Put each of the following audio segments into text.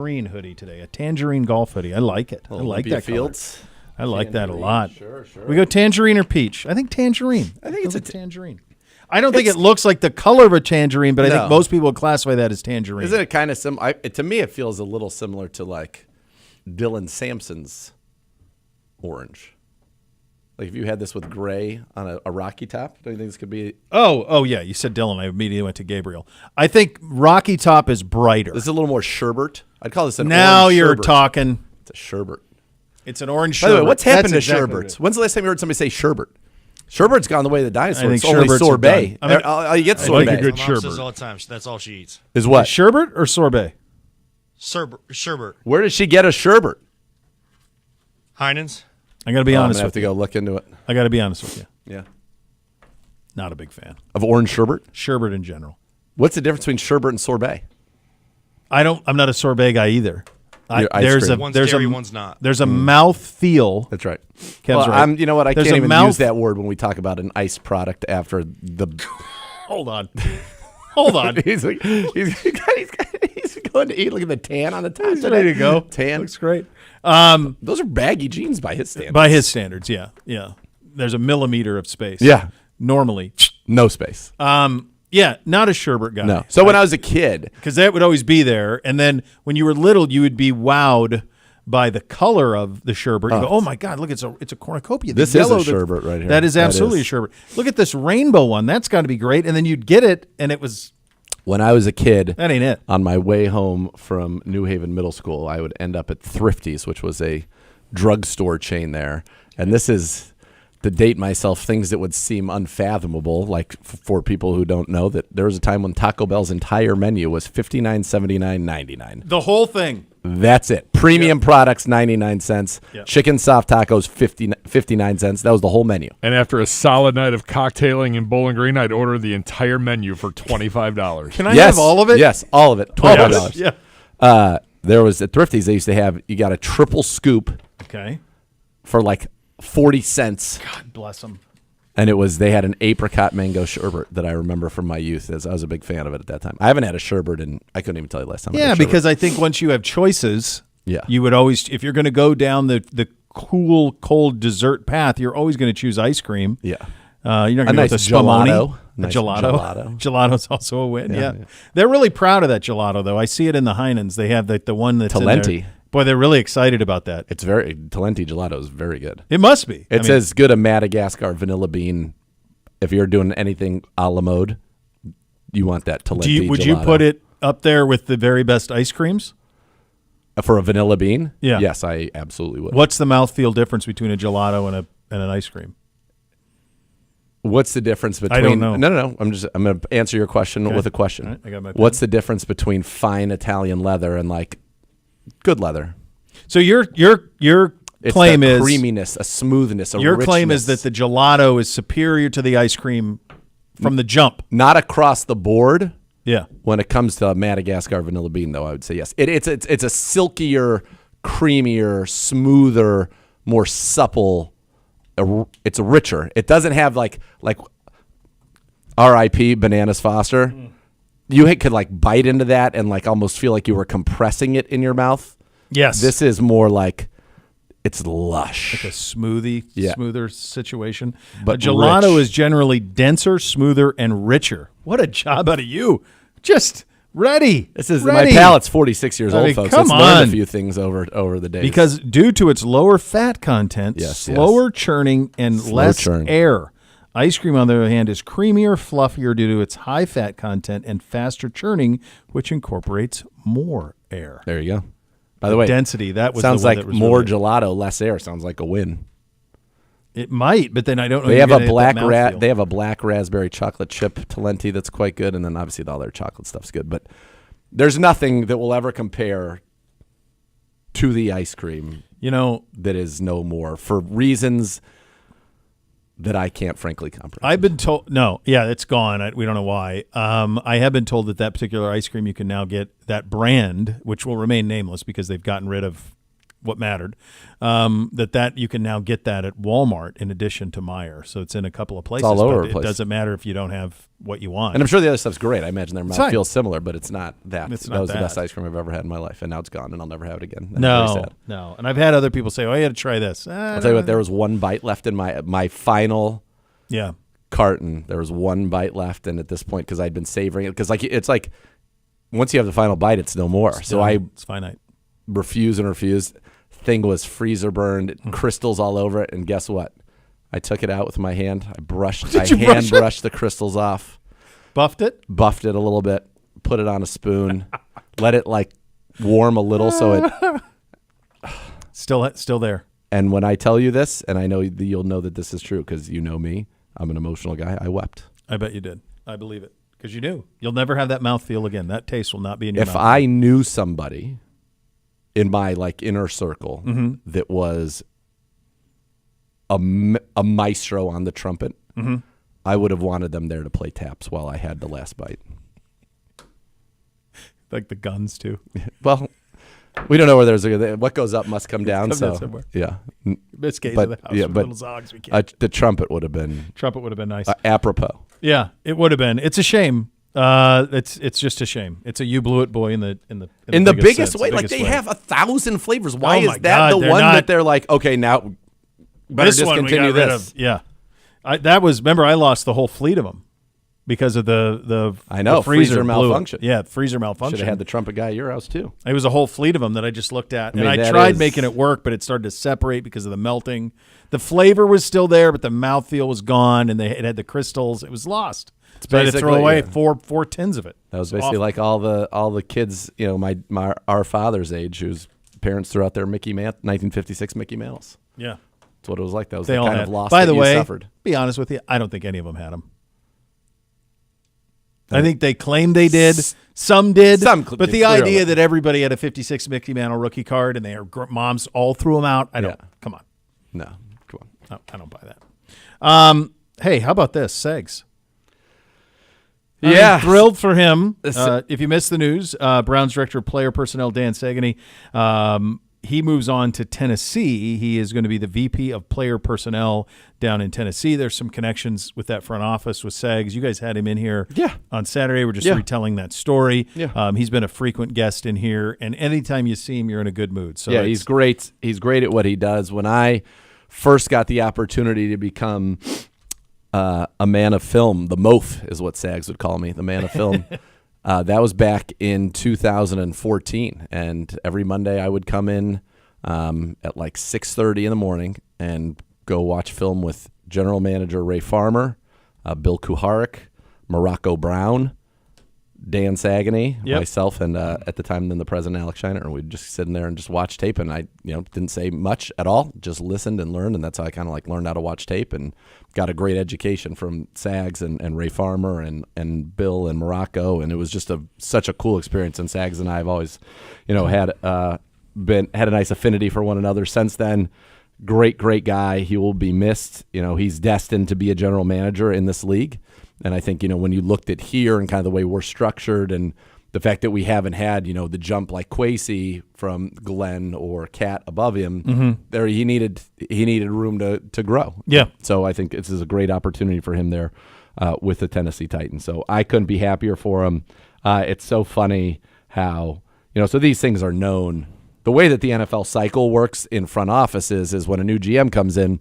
Tangerine hoodie today, a tangerine golf hoodie. I like it. I like that Fields. color. I like that a lot. Sure. We go tangerine or peach. I think tangerine. I think it's a tangerine. I don't think it looks like the color of a tangerine, but I think most people would classify that as tangerine. Isn't it kind of similar? To me, it feels a little similar to like Dylan Sampson's orange. Like if you had this with gray on a Rocky top, don't you think this could be? Oh yeah. You said Dylan. I immediately went to Gabriel. I think Rocky Top is brighter. This is a little more sherbet. I'd call this an now orange you're sherbet. talking. It's a sherbet. It's an orange By sherbet. the way, what's happened That's to exactly what it sherbets? is. When's the last time you heard somebody say sherbet? Sherbet's gone the way of the dinosaurs. I think It's only sherbets are sorbet. done. You get I sorbet. like a good My mom says sherbet. all the time. That's all she eats. Is what? Sherbet or sorbet? Sherbet. Where does she get a sherbet? Heinen's. I got to be I'm honest gonna have with to you. go look into it. I got to be honest with you. Yeah. Not a big fan. Of orange sherbet? Sherbet in general. What's the difference between sherbet and sorbet? I'm not a sorbet guy either. Your ice cream. One's dairy, one's not. There's a mouth feel. That's right. Kev's right. You know what? I There's can't a even mouth- use that word when we talk about an ice product after the. Hold on. Hold on. he's going to eat. Look at the tan on the top. He's ready to go. Tan. Looks great. Those are baggy jeans by his standards. By his standards, yeah. There's a millimeter of space. Yeah. Normally. No space. Yeah, not a sherbet guy. No. So when I was a kid, because that would always be there, and then when you were little, you would be wowed by the color of the sherbet. You go, oh my God, look, it's a cornucopia. This is a sherbet right here. That is That absolutely is. a sherbet. Look at this rainbow one. That's got to be great. And then you'd get it, and it was when I was a kid, that ain't it. on my way home from New Haven Middle School, I would end up at Thrifty's, which was a drugstore chain there. And this is, to date myself, things that would seem unfathomable, like for people who don't know, that there was a time when Taco Bell's entire menu was $59.79.99. The whole thing. That's it. Premium products, 99 cents. Yep. Chicken soft tacos, 59 cents. That was the whole menu. And after a solid night of cocktailing in Bowling Green, I'd order the entire menu for $25. Can I have all of it? Yes, all of it. $25. Yeah. There was at Thrifty's, they used to have, you got a triple scoop Okay. for like 40 cents. God bless them. And they had an apricot mango sherbet that I remember from my youth, as I was a big fan of it at that time. I haven't had a sherbet, and I couldn't even tell you last time. I Yeah, had a sherbet. because I think once you have choices, Yeah. you would always, if you're going to go down the cool, cold dessert path, you're always going to choose ice cream. Yeah. You're not going to go nice with a spumoni. gelato. A Nice gelato. gelato. Gelato's also a win. Yeah, Yeah, yeah. They're really proud of that gelato, though. I see it in the Heinens. They have the one that's in Talenti. there. Boy, they're really excited about that. It's Talenti gelato is very good. It must be. It's as good a Madagascar vanilla bean. If you're doing anything a la mode, you want that Talenti would gelato. you put it up there with the very best ice creams? For a vanilla bean? Yeah. Yes, I absolutely would. What's the mouthfeel difference between a gelato and an ice cream? What's the difference between? I don't know. No. I'm going to answer your question with a question. All right, I got my pen. What's the difference between fine Italian leather and like good leather? So your It's claim a is creaminess, a smoothness, a your richness. claim is that the gelato is superior to the ice cream from the jump. Not across the board. Yeah. When it comes to Madagascar vanilla bean, though, I would say yes. It's a silkier, creamier, smoother, more supple. It's richer. It doesn't have like R.I.P. Bananas Foster. You could like bite into that and like almost feel like you were compressing it in your mouth. Yes. This is more like it's lush. like a smoothie, Yeah. smoother situation. But a gelato rich. is generally denser, smoother, and richer. What a job out of you. Just ready. This is ready. my palate's 46 years I old, mean, folks. come It's learned on. a few things over the days. Because due to its lower fat content, Yes, slower churning, and Slow less churn. air. Ice cream, on the other hand, is creamier, fluffier due to its high fat content and faster churning, which incorporates more air. there you go. By the way, Density, that was sounds the one like that was more really- gelato, less air. Sounds like a win. It might, but then I don't know. They you're have a gonna get black that mouthfeel. They have a black raspberry chocolate chip Talenti that's quite good, and then obviously the other chocolate stuff's good. But there's nothing that will ever compare to the ice cream You know, that is no more for reasons that I can't frankly comprehend. I've been told. No, yeah, it's gone. We don't know why. I have been told that particular ice cream you can now get that brand, which will remain nameless because they've gotten rid of what mattered. That you can now get that at Walmart in addition to Meijer. So it's in a couple of places. all over but the place. It doesn't matter if you don't have what you want. And I'm sure the other stuff's great. I imagine their mouth fine. feels similar, but it's not that. It's that not was the best that. ice cream I've ever had in my life, and now it's gone, and I'll never have it again. And I'm very sad. No. And I've had other people say, "Oh, you got to try this." I'll tell you what. There was one bite left in my final Yeah. carton. There was one bite left, and at this point, because I'd been savoring it, because it's like once you have the final bite, it's no more. So It's finite. refused. Thing was freezer burned, crystals all over it, and guess what? I took it out with my hand. I hand brushed the crystals off, Buffed it. buffed it a little bit, put it on a spoon, let it like warm a little so it. Still there. And when I tell you this, and I know you'll know that this is true because you know me, I'm an emotional guy. I wept. I bet you did. I believe it because you knew you'll never have that mouthfeel again. That taste will not be in your mouth. If I knew somebody in my like inner circle that was a maestro on the trumpet, I would have wanted them there to play taps while I had the last bite. Like the guns too. Well, we don't know where there's what goes up must come down. Come so down somewhere. yeah, Biscuits but of the house. yeah, with but little zogs we can't. the trumpet would have been Trumpet would have been nice. apropos. Yeah, it would have been. It's a shame. It's just a shame. It's a you blew it boy in the biggest sense, way. the Like biggest they way. have 1,000 flavors. Why Oh is my that God, the they're one not- that they're like, okay, now better this one we discontinue got rid this? of. Yeah, remember I lost the whole fleet of them because of the I know, the freezer freezer blew it. malfunction. Yeah, freezer Should malfunction. have had the trumpet guy at your house too. It was a whole fleet of them that I just looked at, mean, and I that tried is- making it work, but it started to separate because of the melting. The flavor was still there, but the mouthfeel was gone, and it had the crystals. It was lost. So I had to throw basically- away yeah. four tins of it. That was It basically awful. like all the kids, you know, our father's age, whose parents threw out their 1956 Mickey Mouse. Yeah. That's what it was like. That was They the all kind had. of loss By that the you way, suffered. be honest with you, I don't think any of them had them. I think they claimed they did. Some did. Some but the did, clearly. idea that everybody had a 56 Mickey Mantle rookie card and their moms all threw them out, I don't. Yeah. Come on. No, come on. No, I don't buy that. Hey, how about this? Segs. Yeah. I'm thrilled for him. This- If you missed the news, Browns Director of Player Personnel, Dan Sagany, he moves on to Tennessee. He is going to be the VP of Player Personnel down in Tennessee. There's some connections with that front office with Sags. You guys had him in here on Saturday. We're just Yeah. retelling that story. Yeah. He's been a frequent guest in here, and anytime you see him, you're in a good mood. So Yeah, he's great. He's great at what he does. When I first got the opportunity to become a man of film, the MOF is what Sags would call me, the man of film. That was back in 2014, and every Monday I would come in at like 6:30 in the morning and go watch film with General Manager Ray Farmer, Bill Kuharek, Morocco Brown, Dan Sagany, myself, and at the time then the president Alex Scheiner, and we'd just sit in there and just watch tape, and I didn't say much at all, just listened and learned, and that's how I kind of like learned how to watch tape and got a great education from Sags and Ray Farmer and Bill and Morocco, and it was just such a cool experience. And Sags and I have always, had a nice affinity for one another since then. Great guy. He will be missed. He's destined to be a general manager in this league. And I think, when you looked at here and kind of the way we're structured and the fact that we haven't had, the jump like Kwesi from Glenn or Cat above him, there he needed room to grow. Yeah. So I think this is a great opportunity for him there with the Tennessee Titans. So I couldn't be happier for him. It's so funny how, so these things are known. The way that the NFL cycle works in front offices is when a new GM comes in,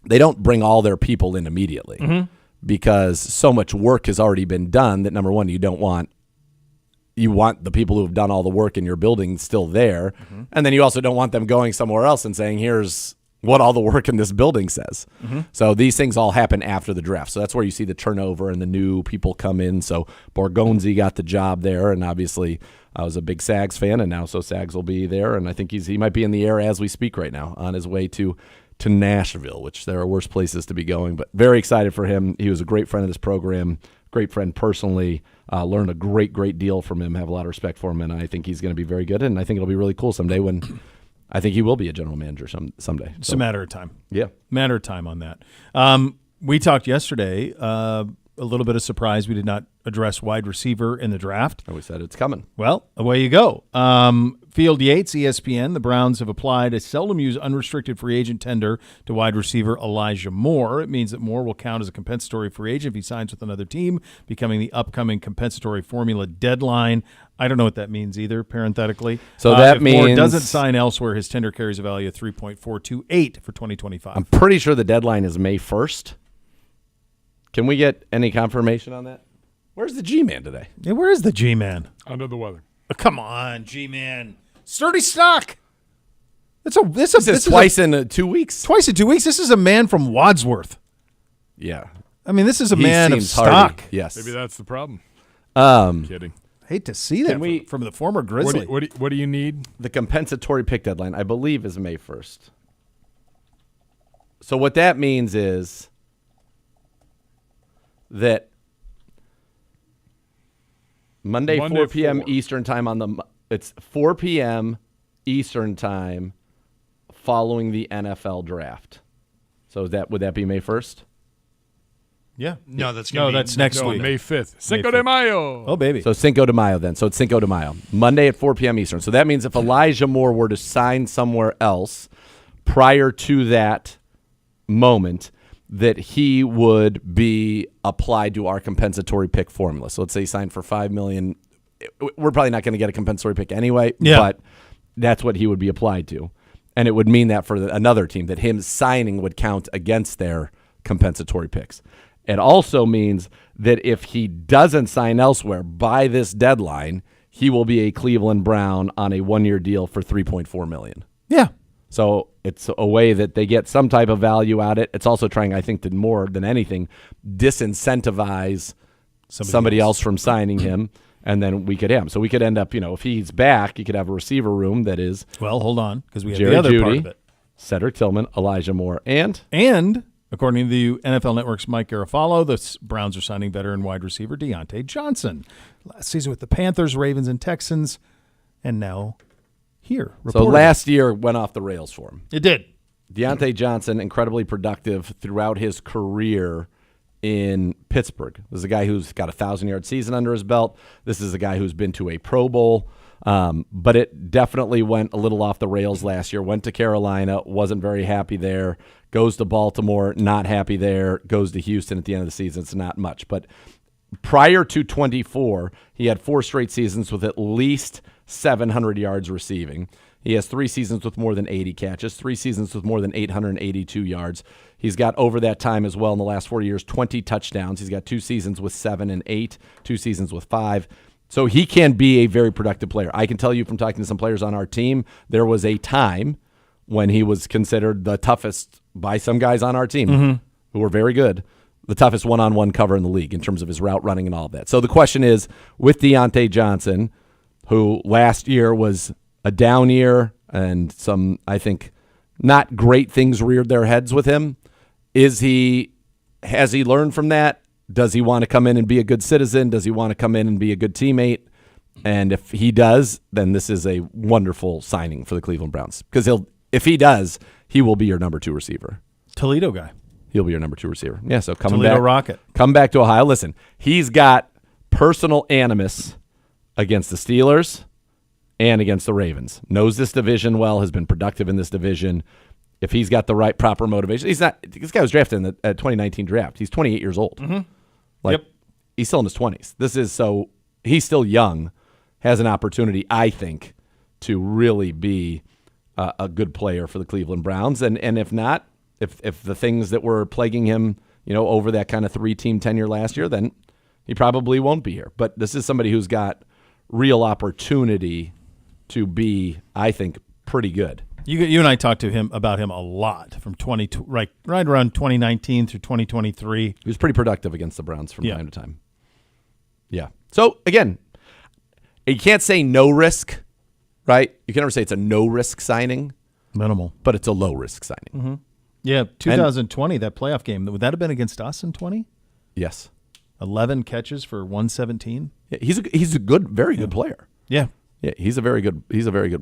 they don't bring all their people in immediately because so much work has already been done that, number one, you want the people who have done all the work in your building still there. And then you also don't want them going somewhere else and saying, here's what all the work in this building says. So these things all happen after the draft. So that's where you see the turnover and the new people come in. So Borgonzi got the job there, and obviously I was a big Sags fan, and now so Sags will be there. And I think he might be in the air as we speak right now on his way to Nashville, which there are worse places to be going. But very excited for him. He was a great friend of this program, great friend personally. Learned a great deal from him, have a lot of respect for him, and I think he's going to be very good. And I think it'll be really cool someday when I think he will be a general manager someday. It's a matter of time. Yeah. Matter of time on that. We talked yesterday, a little bit of surprise. We did not address wide receiver in the draft. And we said it's coming. Well, away you go. Field Yates, ESPN, the Browns have applied a seldom-used unrestricted free agent tender to wide receiver Elijah Moore. It means that Moore will count as a compensatory free agent if he signs with another team, becoming the upcoming compensatory formula deadline. I don't know what that means either, parenthetically. So that if Moore means- doesn't sign elsewhere, his tender carries a value of $3.428 for 2025. I'm pretty sure the deadline is May 1st. Can we get any confirmation on that? Where's the G-Man today? Yeah, where is the G-Man? Under the weather. Oh, come on, G-Man. Sturdy stock. This This is twice in 2 weeks. twice in 2 weeks. This is a man from Wadsworth. Yeah. I mean, this is a He man of seems stock. hardy. Yes. Maybe that's the problem. Kidding. Hate to see that Can we- from the former Grizzly. What do you need? The compensatory pick deadline, I believe, is May 1st. So what that means is that Monday 4 p.m. 4. Eastern time it's 4 p.m. Eastern time following the NFL draft. So would that be May 1st? Yeah. No, that's No, gonna be that's next No, week. May 5th. Cinco de Mayo. Oh, baby. So Cinco de Mayo then. So it's Cinco de Mayo. Monday at 4 p.m. Eastern. So that means if Elijah Moore were to sign somewhere else prior to that moment, that he would be applied to our compensatory pick formula. So let's say he signed for $5 million. We're probably not going to get a compensatory pick anyway, Yeah. but that's what he would be applied to. And it would mean that for another team, that him signing would count against their compensatory picks. It also means that if he doesn't sign elsewhere by this deadline, he will be a Cleveland Brown on a one-year deal for $3.4 million. Yeah. So it's a way that they get some type of value out of it. It's also trying, I think, to more than anything, disincentivize somebody else from signing him, and then we could have him. So we could end up, if he's back, you could have a receiver room that is Well, hold on, because we have Jerry the other part Jeudy, of it. Cedric Tillman, Elijah Moore, and According to the NFL Network's Mike Garafolo, the Browns are signing veteran wide receiver Deontay Johnson. Last season with the Panthers, Ravens, and Texans, and now here. so reportedly. last year went off the rails for him. It did. Deontay Johnson, incredibly productive throughout his career in Pittsburgh. This is a guy who's got a 1,000-yard season under his belt. This is a guy who's been to a Pro Bowl. But it definitely went a little off the rails last year. Went to Carolina, wasn't very happy there. Goes to Baltimore, not happy there. Goes to Houston at the end of the season. It's not much. But prior to 24, he had 4 straight seasons with at least 700 yards receiving. He has 3 seasons with more than 80 catches, 3 seasons with more than 882 yards. He's got over that time as well in the last 4 years, 20 touchdowns. He's got 2 seasons with 7 and 8, 2 seasons with 5. So he can be a very productive player. I can tell you from talking to some players on our team, there was a time when he was considered the toughest by some guys on our team who were very good, the toughest one-on-one cover in the league in terms of his route running and all of that. So the question is, with Deontay Johnson, who last year was a down year and some, I think, not great things reared their heads with him, has he learned from that? Does he want to come in and be a good citizen? Does he want to come in and be a good teammate? And if he does, then this is a wonderful signing for the Cleveland Browns. Because if he does, he will be your number 2 receiver. Toledo guy. He'll be your number 2 receiver. Yeah, so coming Toledo back, Rocket. come back to Ohio. Listen, he's got personal animus against the Steelers and against the Ravens. Knows this division well, has been productive in this division. If he's got the right proper motivation, he's not. This guy was drafted in the 2019 draft. He's 28 years old. Yep. He's still in his 20s. He's still young, has an opportunity, I think, to really be a good player for the Cleveland Browns. And if not, if the things that were plaguing him, over that kind of 3-team tenure last year, then he probably won't be here. But this is somebody who's got real opportunity to be, I think, pretty good. You and I talked about him a lot from right around 2019 through 2023. He was pretty productive against the Browns from time to time. Yeah. So, again, you can't say no risk, right? You can never say it's a no-risk signing, Minimal. but it's a low-risk signing. Yeah, 2020, that playoff game, would that have been against us in 20? Yes. 11 catches for 117? Yeah, he's a good, very good player. Yeah. Yeah, he's a very good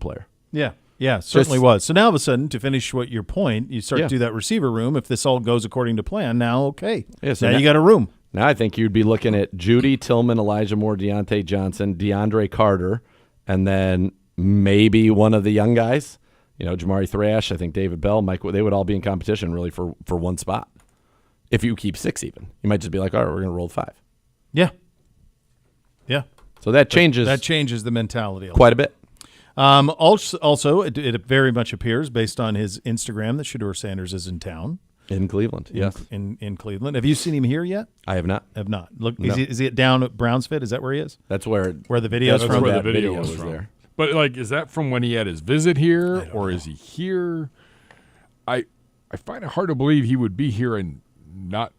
player. Yeah. Yeah, certainly was. So now all of a sudden, to finish your point, you start to do that receiver room. If this all goes according to plan, now, okay. Yeah, so now you got a room. Now I think you'd be looking at Jeudy, Tillman, Elijah Moore, Deontay Johnson, DeAndre Carter, and then maybe one of the young guys. Jamari Thrash, I think David Bell, Mike, they would all be in competition really for one spot. If you keep 6 even. You might just be like, all right, we're going to roll 5. Yeah. Yeah. So that changes the mentality quite a bit. Also, it very much appears, based on his Instagram, that Shedeur Sanders is in town. In Cleveland, yes. In Cleveland. Have you seen him here yet? I have not. Have not. Look, No. is he down at Brownsfit? Is that where he is? That's where the video's That's from? where the that video video was was from. there. But is that from when he had his visit here, or is he here? I find it hard to believe he would be here and not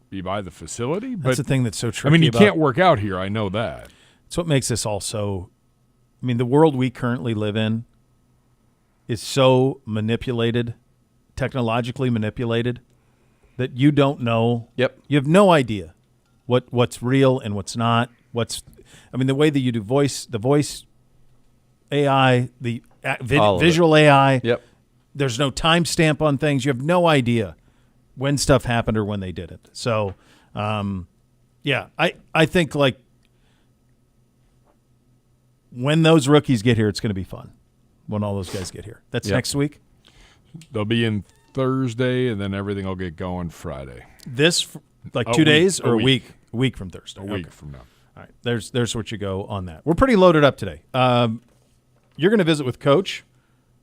be by the facility. But That's the thing that's so tricky. he can't work out here. I know that. It's what makes this all so. I mean, the world we currently live in is so manipulated, technologically manipulated, that you don't know. Yep. You have no idea what's real and what's not. The way that you do the voice AI, the visual AI. Yep. There's no timestamp on things. You have no idea when stuff happened or when they did it. So, I think when those rookies get here, it's going to be fun. When all those guys get here, that's next week. They'll be in Thursday, and then everything will get going Friday. 2 days or a week? A week from Thursday. A week from now. All right, there's what you go on that. We're pretty loaded up today. You're going to visit with Coach,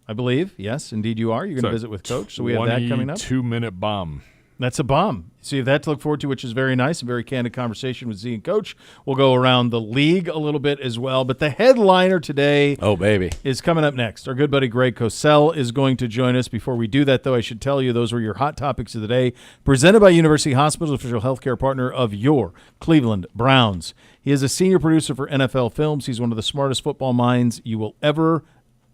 I believe. Yes, indeed you are. You're going to visit with Coach, so we have that coming up. 2-minute bomb. That's a bomb. So you have that to look forward to, which is very nice. A very candid conversation with Z and Coach. We'll go around the league a little bit as well. But the headliner today is coming up next. Our good buddy Greg Cosell is going to join us. Before we do that, though, I should tell you those were your hot topics of the day. Presented by University Hospital, official healthcare partner of your Cleveland Browns. He is a senior producer for NFL Films. He's one of the smartest football minds you will ever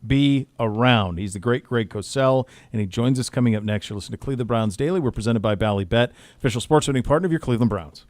be around. He's the great Greg Cosell, and he joins us coming up next. You're listening to Cleveland Browns Daily. We're presented by Ballybet, official sports betting partner of your Cleveland Browns.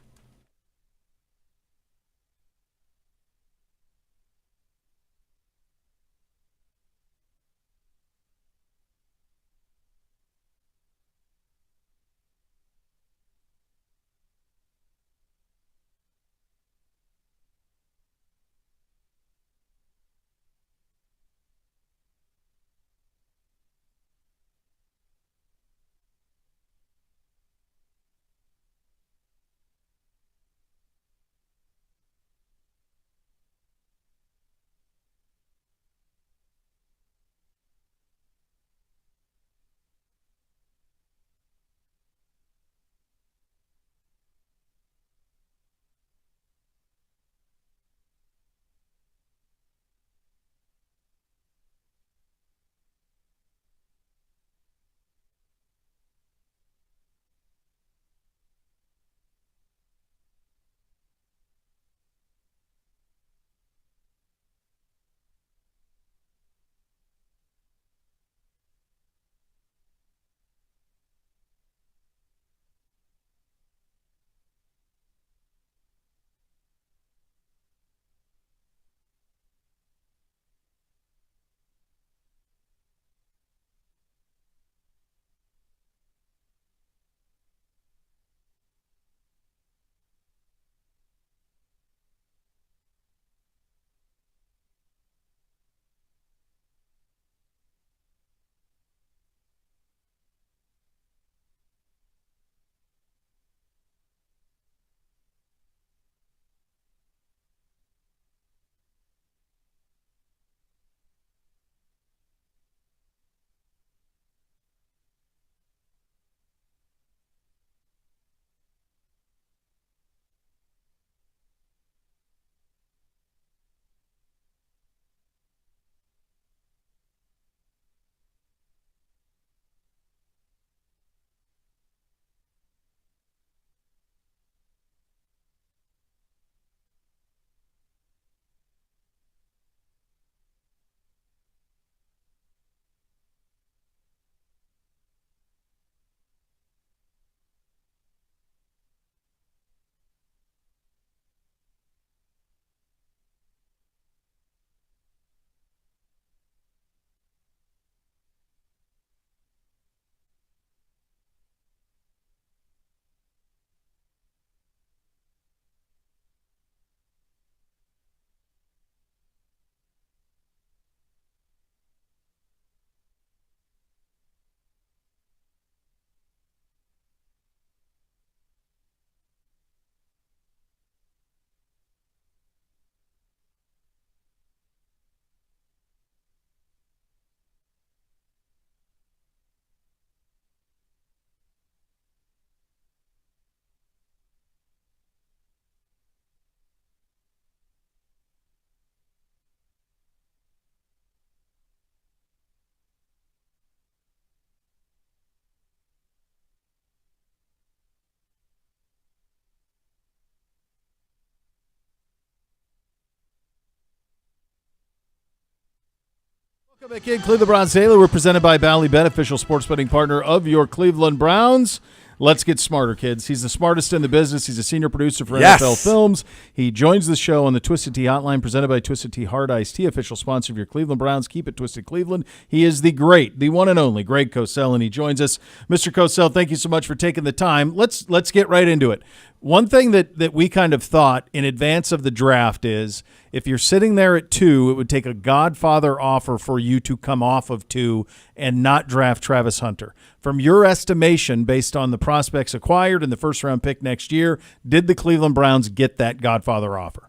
Welcome back in, Cleveland Browns Daily. We're presented by Ballybet, official sports betting partner of your Cleveland Browns. Let's get smarter, kids. He's the smartest in the business. He's a senior producer for NFL Films. He joins the show on the Twisted Tea Hotline, presented by Twisted Tea Hard Iced Tea, official sponsor of your Cleveland Browns. Keep it Twisted, Cleveland. He is the great, the one and only Greg Cosell, and he joins us. Mr. Cosell, thank you so much for taking the time. Let's get right into it. One thing that we kind of thought in advance of the draft is if you're sitting there at 2, it would take a Godfather offer for you to come off of 2 and not draft Travis Hunter. From your estimation, based on the prospects acquired and the first-round pick next year, did the Cleveland Browns get that Godfather offer?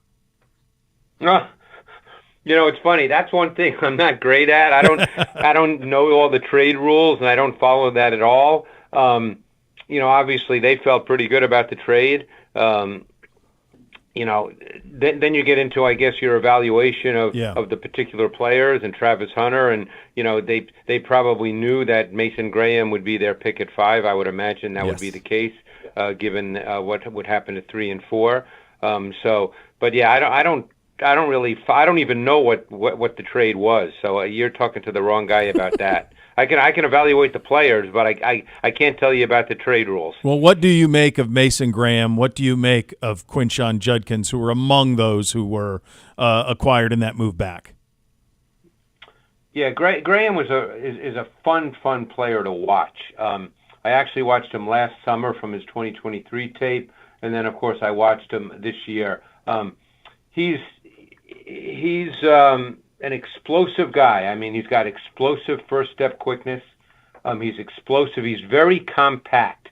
It's funny. That's one thing I'm not great at. I don't know all the trade rules, and I don't follow that at all. Obviously they felt pretty good about the trade. Then you get into, I guess, your evaluation of the particular players and Travis Hunter, and they probably knew that Mason Graham would be their pick at 5. I would imagine that would be the case, given what would happen at 3 and 4. But yeah, I don't even know what the trade was. So you're talking to the wrong guy about that. I can evaluate the players, but I can't tell you about the trade rules. Well, what do you make of Mason Graham? What do you make of Quinshon Judkins, who were among those who were acquired in that move back? Yeah, Graham is a fun player to watch. I actually watched him last summer from his 2023 tape, and then of course I watched him this year. He's an explosive guy. I mean, he's got explosive first-step quickness. He's explosive. He's very compact.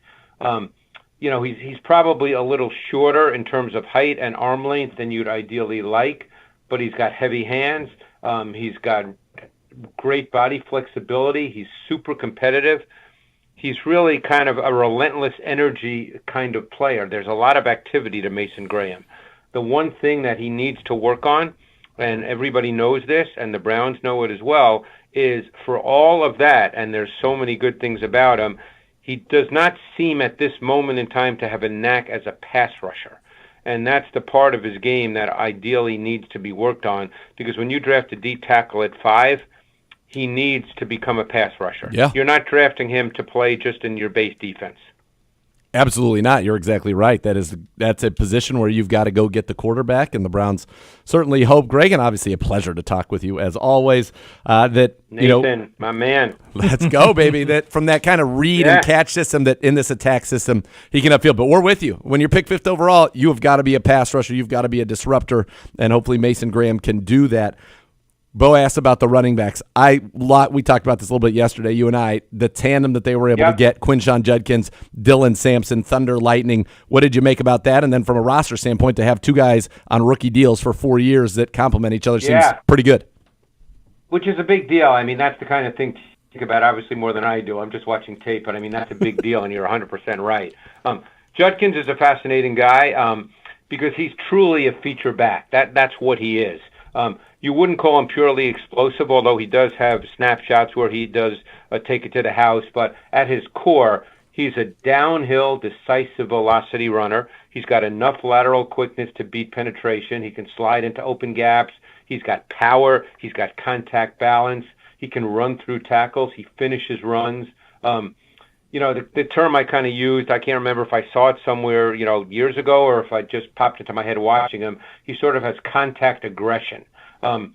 He's probably a little shorter in terms of height and arm length than you'd ideally like, but he's got heavy hands. He's got great body flexibility. He's super competitive. He's really kind of a relentless energy kind of player. There's a lot of activity to Mason Graham. The one thing that he needs to work on, and everybody knows this, and the Browns know it as well, is for all of that, and there's so many good things about him, he does not seem at this moment in time to have a knack as a pass rusher. And that's the part of his game that ideally needs to be worked on, because when you draft a D tackle at 5, he needs to become a pass rusher. Yeah. You're not drafting him to play just in your base defense. Absolutely not. You're exactly right. That's a position where you've got to go get the quarterback, and the Browns certainly hope. Greg, and obviously a pleasure to talk with you as always. Nathan, my man. Let's go, baby. That from that kind of read and catch system, that in this attack system he can upfield. But we're with you. When you're picked 5th overall, you have got to be a pass rusher. You've got to be a disruptor, and hopefully Mason Graham can do that. Bo asked about the running backs. We talked about this a little bit yesterday, you and I, the tandem that they were able to get, Quinshon Judkins, Dylan Sampson, Thunder Lightning. What did you make about that? And then from a roster standpoint, to have 2 guys on rookie deals for 4 years that complement each other seems pretty good. Which is a big deal. I mean, that's the kind of thing to think about, obviously, more than I do. I'm just watching tape, but I mean, that's a big deal, and you're 100% right. Judkins is a fascinating guy because he's truly a feature back. That's what he is. You wouldn't call him purely explosive, although he does have snapshots where he does take it to the house. But at his core, he's a downhill, decisive velocity runner. He's got enough lateral quickness to beat penetration. He can slide into open gaps. He's got power. He's got contact balance. He can run through tackles. He finishes runs. The term I kind of used, I can't remember if I saw it somewhere, years ago, or if I just popped into my head watching him. He sort of has contact aggression. And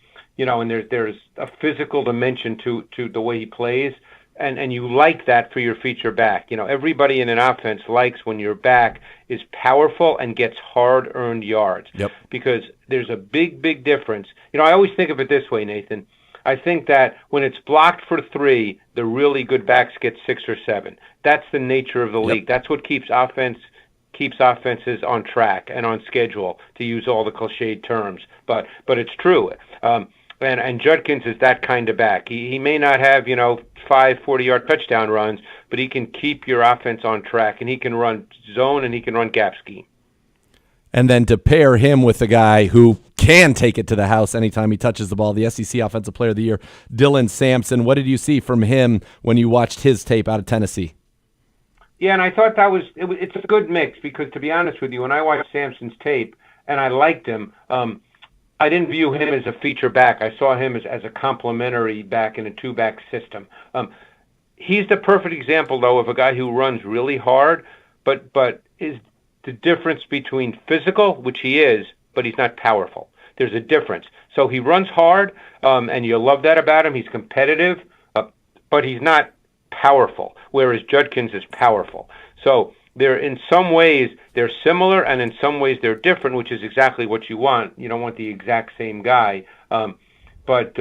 there's a physical dimension to the way he plays, and you like that for your feature back. Everybody in an offense likes when your back is powerful and gets hard-earned yards. Yep. Because there's a big difference. I always think of it this way, Nathan. I think that when it's blocked for 3, the really good backs get 6 or 7. That's the nature of the league. That's what keeps offenses on track and on schedule, to use all the cliched terms. But it's true. And Judkins is that kind of back. He may not have 5 40-yard touchdown runs, but he can keep your offense on track, and he can run zone and he can run gap scheme. And then to pair him with a guy who can take it to the house anytime he touches the ball, the SEC Offensive Player of the Year, Dylan Sampson. What did you see from him when you watched his tape out of Tennessee? Yeah, and I thought it's a good mix, because to be honest with you, when I watched Sampson's tape and I liked him, I didn't view him as a feature back. I saw him as a complementary back in a two-back system. He's the perfect example, though, of a guy who runs really hard, but is the difference between physical, which he is, but he's not powerful. There's a difference. So he runs hard, and you love that about him. He's competitive, but he's not powerful, whereas Judkins is powerful. So they're in some ways they're similar, and in some ways they're different, which is exactly what you want. You don't want the exact same guy, but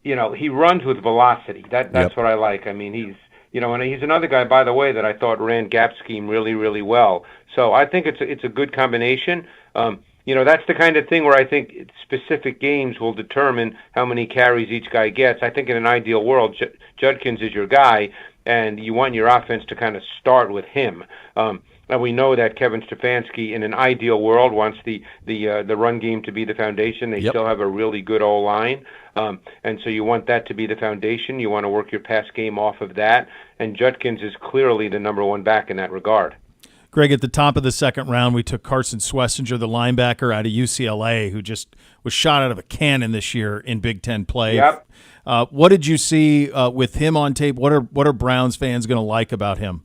he runs with velocity. That's what I like. I mean, and he's another guy, by the way, that I thought ran gap scheme really, really well. So I think it's a good combination. That's the kind of thing where I think specific games will determine how many carries each guy gets. I think in an ideal world, Judkins is your guy, and you want your offense to kind of start with him. And we know that Kevin Stfansky, in an ideal world, wants the run game to be the foundation. They still have a really good O-line, and so you want that to be the foundation. You want to work your pass game off of that, and Judkins is clearly the number one back in that regard. Greg, at the top of the second round, we took Carson Schlesinger, the linebacker out of UCLA, who just was shot out of a cannon this year in Big Ten play. Yep. What did you see with him on tape? What are Browns fans going to like about him?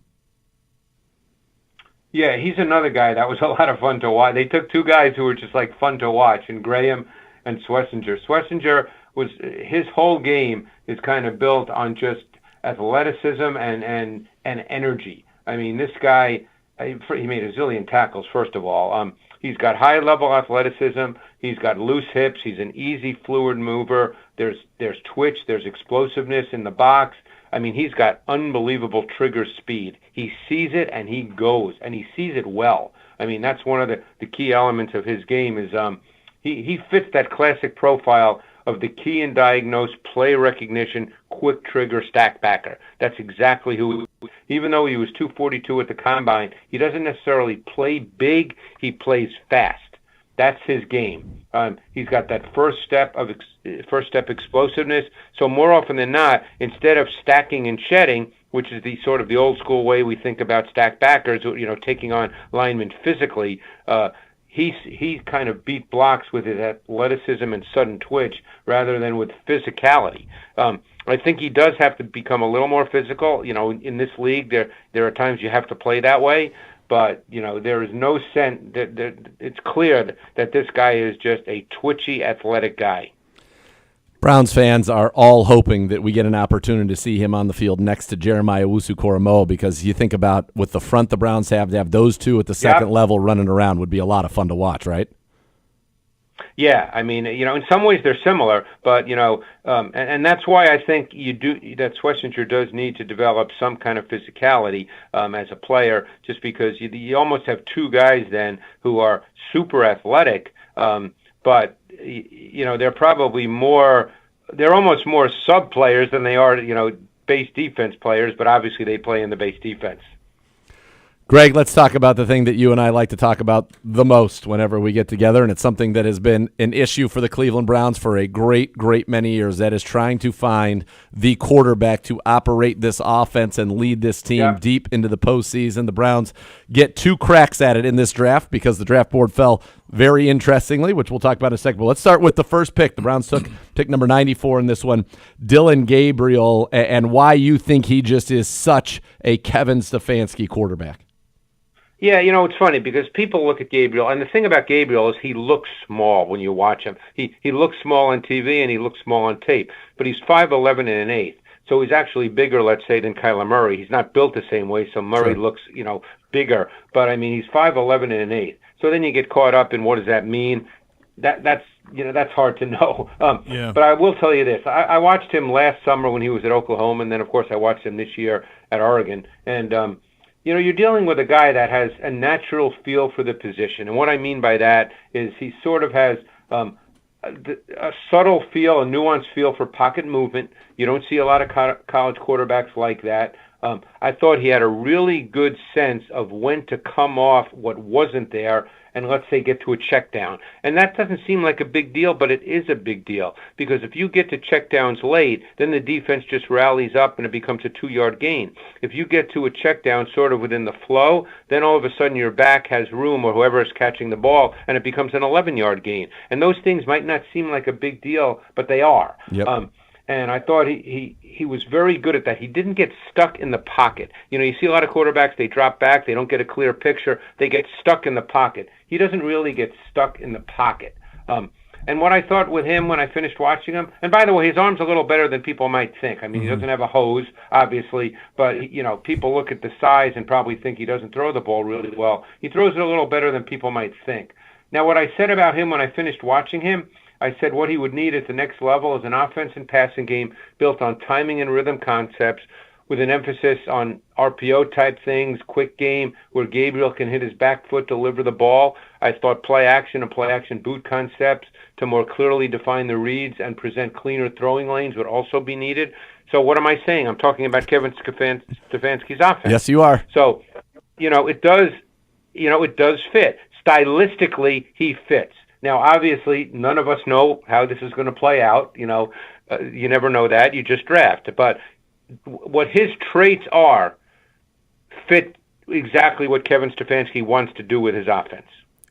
Yeah, he's another guy that was a lot of fun to watch. They took two guys who were just like fun to watch, and Graham and Schlesinger. Schlesinger his whole game is kind of built on just athleticism and energy. I mean, this guy, he made a zillion tackles, first of all. He's got high-level athleticism. He's got loose hips. He's an easy, fluid mover. There's twitch. There's explosiveness in the box. I mean, he's got unbelievable trigger speed. He sees it, and he goes, and he sees it well. I mean, that's one of the key elements of his game is he fits that classic profile of the key and diagnose, play recognition, quick trigger stack backer. That's exactly who even though he was 242 at the combine, he doesn't necessarily play big, he plays fast. That's his game. He's got that first step explosiveness. So more often than not, instead of stacking and shedding, which is the sort of the old school way we think about stack backers, taking on linemen physically, he kind of beat blocks with his athleticism and sudden twitch rather than with physicality. I think he does have to become a little more physical. In this league, there are times you have to play that way, but there is no sense that it's clear that this guy is just a twitchy, athletic guy. Browns fans are all hoping that we get an opportunity to see him on the field next to Jeremiah Owusu-Koramoah, because you think about with the front the Browns have, to have those two at the second level running around would be a lot of fun to watch, right? Yeah, I mean, in some ways they're similar, but and that's why I think that Schlesinger does need to develop some kind of physicality as a player, just because you almost have two guys then who are super athletic, but they're probably they're almost more sub players than they are base defense players, but obviously they play in the base defense. Greg, let's talk about the thing that you and I like to talk about the most whenever we get together, and it's something that has been an issue for the Cleveland Browns for a great, great many years. That is trying to find the quarterback to operate this offense and lead this team deep into the postseason. The Browns get two cracks at it in this draft because the draft board fell very interestingly, which we'll talk about in a second. But let's start with the first pick. The Browns took pick number 94 in this one, Dillon Gabriel, and why you think he just is such a Kevin Stefanski quarterback. Yeah, it's funny because people look at Gabriel, and the thing about Gabriel is he looks small when you watch him. He looks small on TV and he looks small on tape, but he's 5'11" and an eighth, so he's actually bigger, let's say, than Kyler Murray. He's not built the same way, so Murray looks, bigger, but I mean he's 5'11" and an eighth. So then you get caught up in what does that mean? That's hard to know. But I will tell you this: I watched him last summer when he was at Oklahoma, and then of course I watched him this year at Oregon, and you're dealing with a guy that has a natural feel for the position. And what I mean by that is he sort of has a subtle feel, a nuanced feel for pocket movement. You don't see a lot of college quarterbacks like that. I thought he had a really good sense of when to come off what wasn't there and, let's say, get to a check down. And that doesn't seem like a big deal, but it is a big deal, because if you get to check downs late, then the defense just rallies up and it becomes a 2-yard gain. If you get to a check down sort of within the flow, then all of a sudden your back has room, or whoever is catching the ball, and it becomes an 11-yard gain. And those things might not seem like a big deal, but they are. Yep. And I thought he was very good at that. He didn't get stuck in the pocket. You know, you see a lot of quarterbacks, they drop back, they don't get a clear picture, they get stuck in the pocket. He doesn't really get stuck in the pocket. And what I thought with him when I finished watching him, and by the way, his arm's a little better than people might think. I mean, he doesn't have a hose, obviously, but, you know, people look at the size and probably think he doesn't throw the ball really well. He throws it a little better than people might think. Now, what I said about him when I finished watching him, I said what he would need at the next level is an offense and passing game built on timing and rhythm concepts, with an emphasis on RPO type things, quick game where Gabriel can hit his back foot, deliver the ball. I thought play action and play action boot concepts to more clearly define the reads and present cleaner throwing lanes would also be needed. So what am I saying? I'm talking about Kevin Stefanski's offense. Yes, you are. So, it does fit. Stylistically, he fits. Now, obviously, none of us know how this is going to play out. You never know that. You just draft. But what his traits are fit exactly what Kevin Stefanski wants to do with his offense.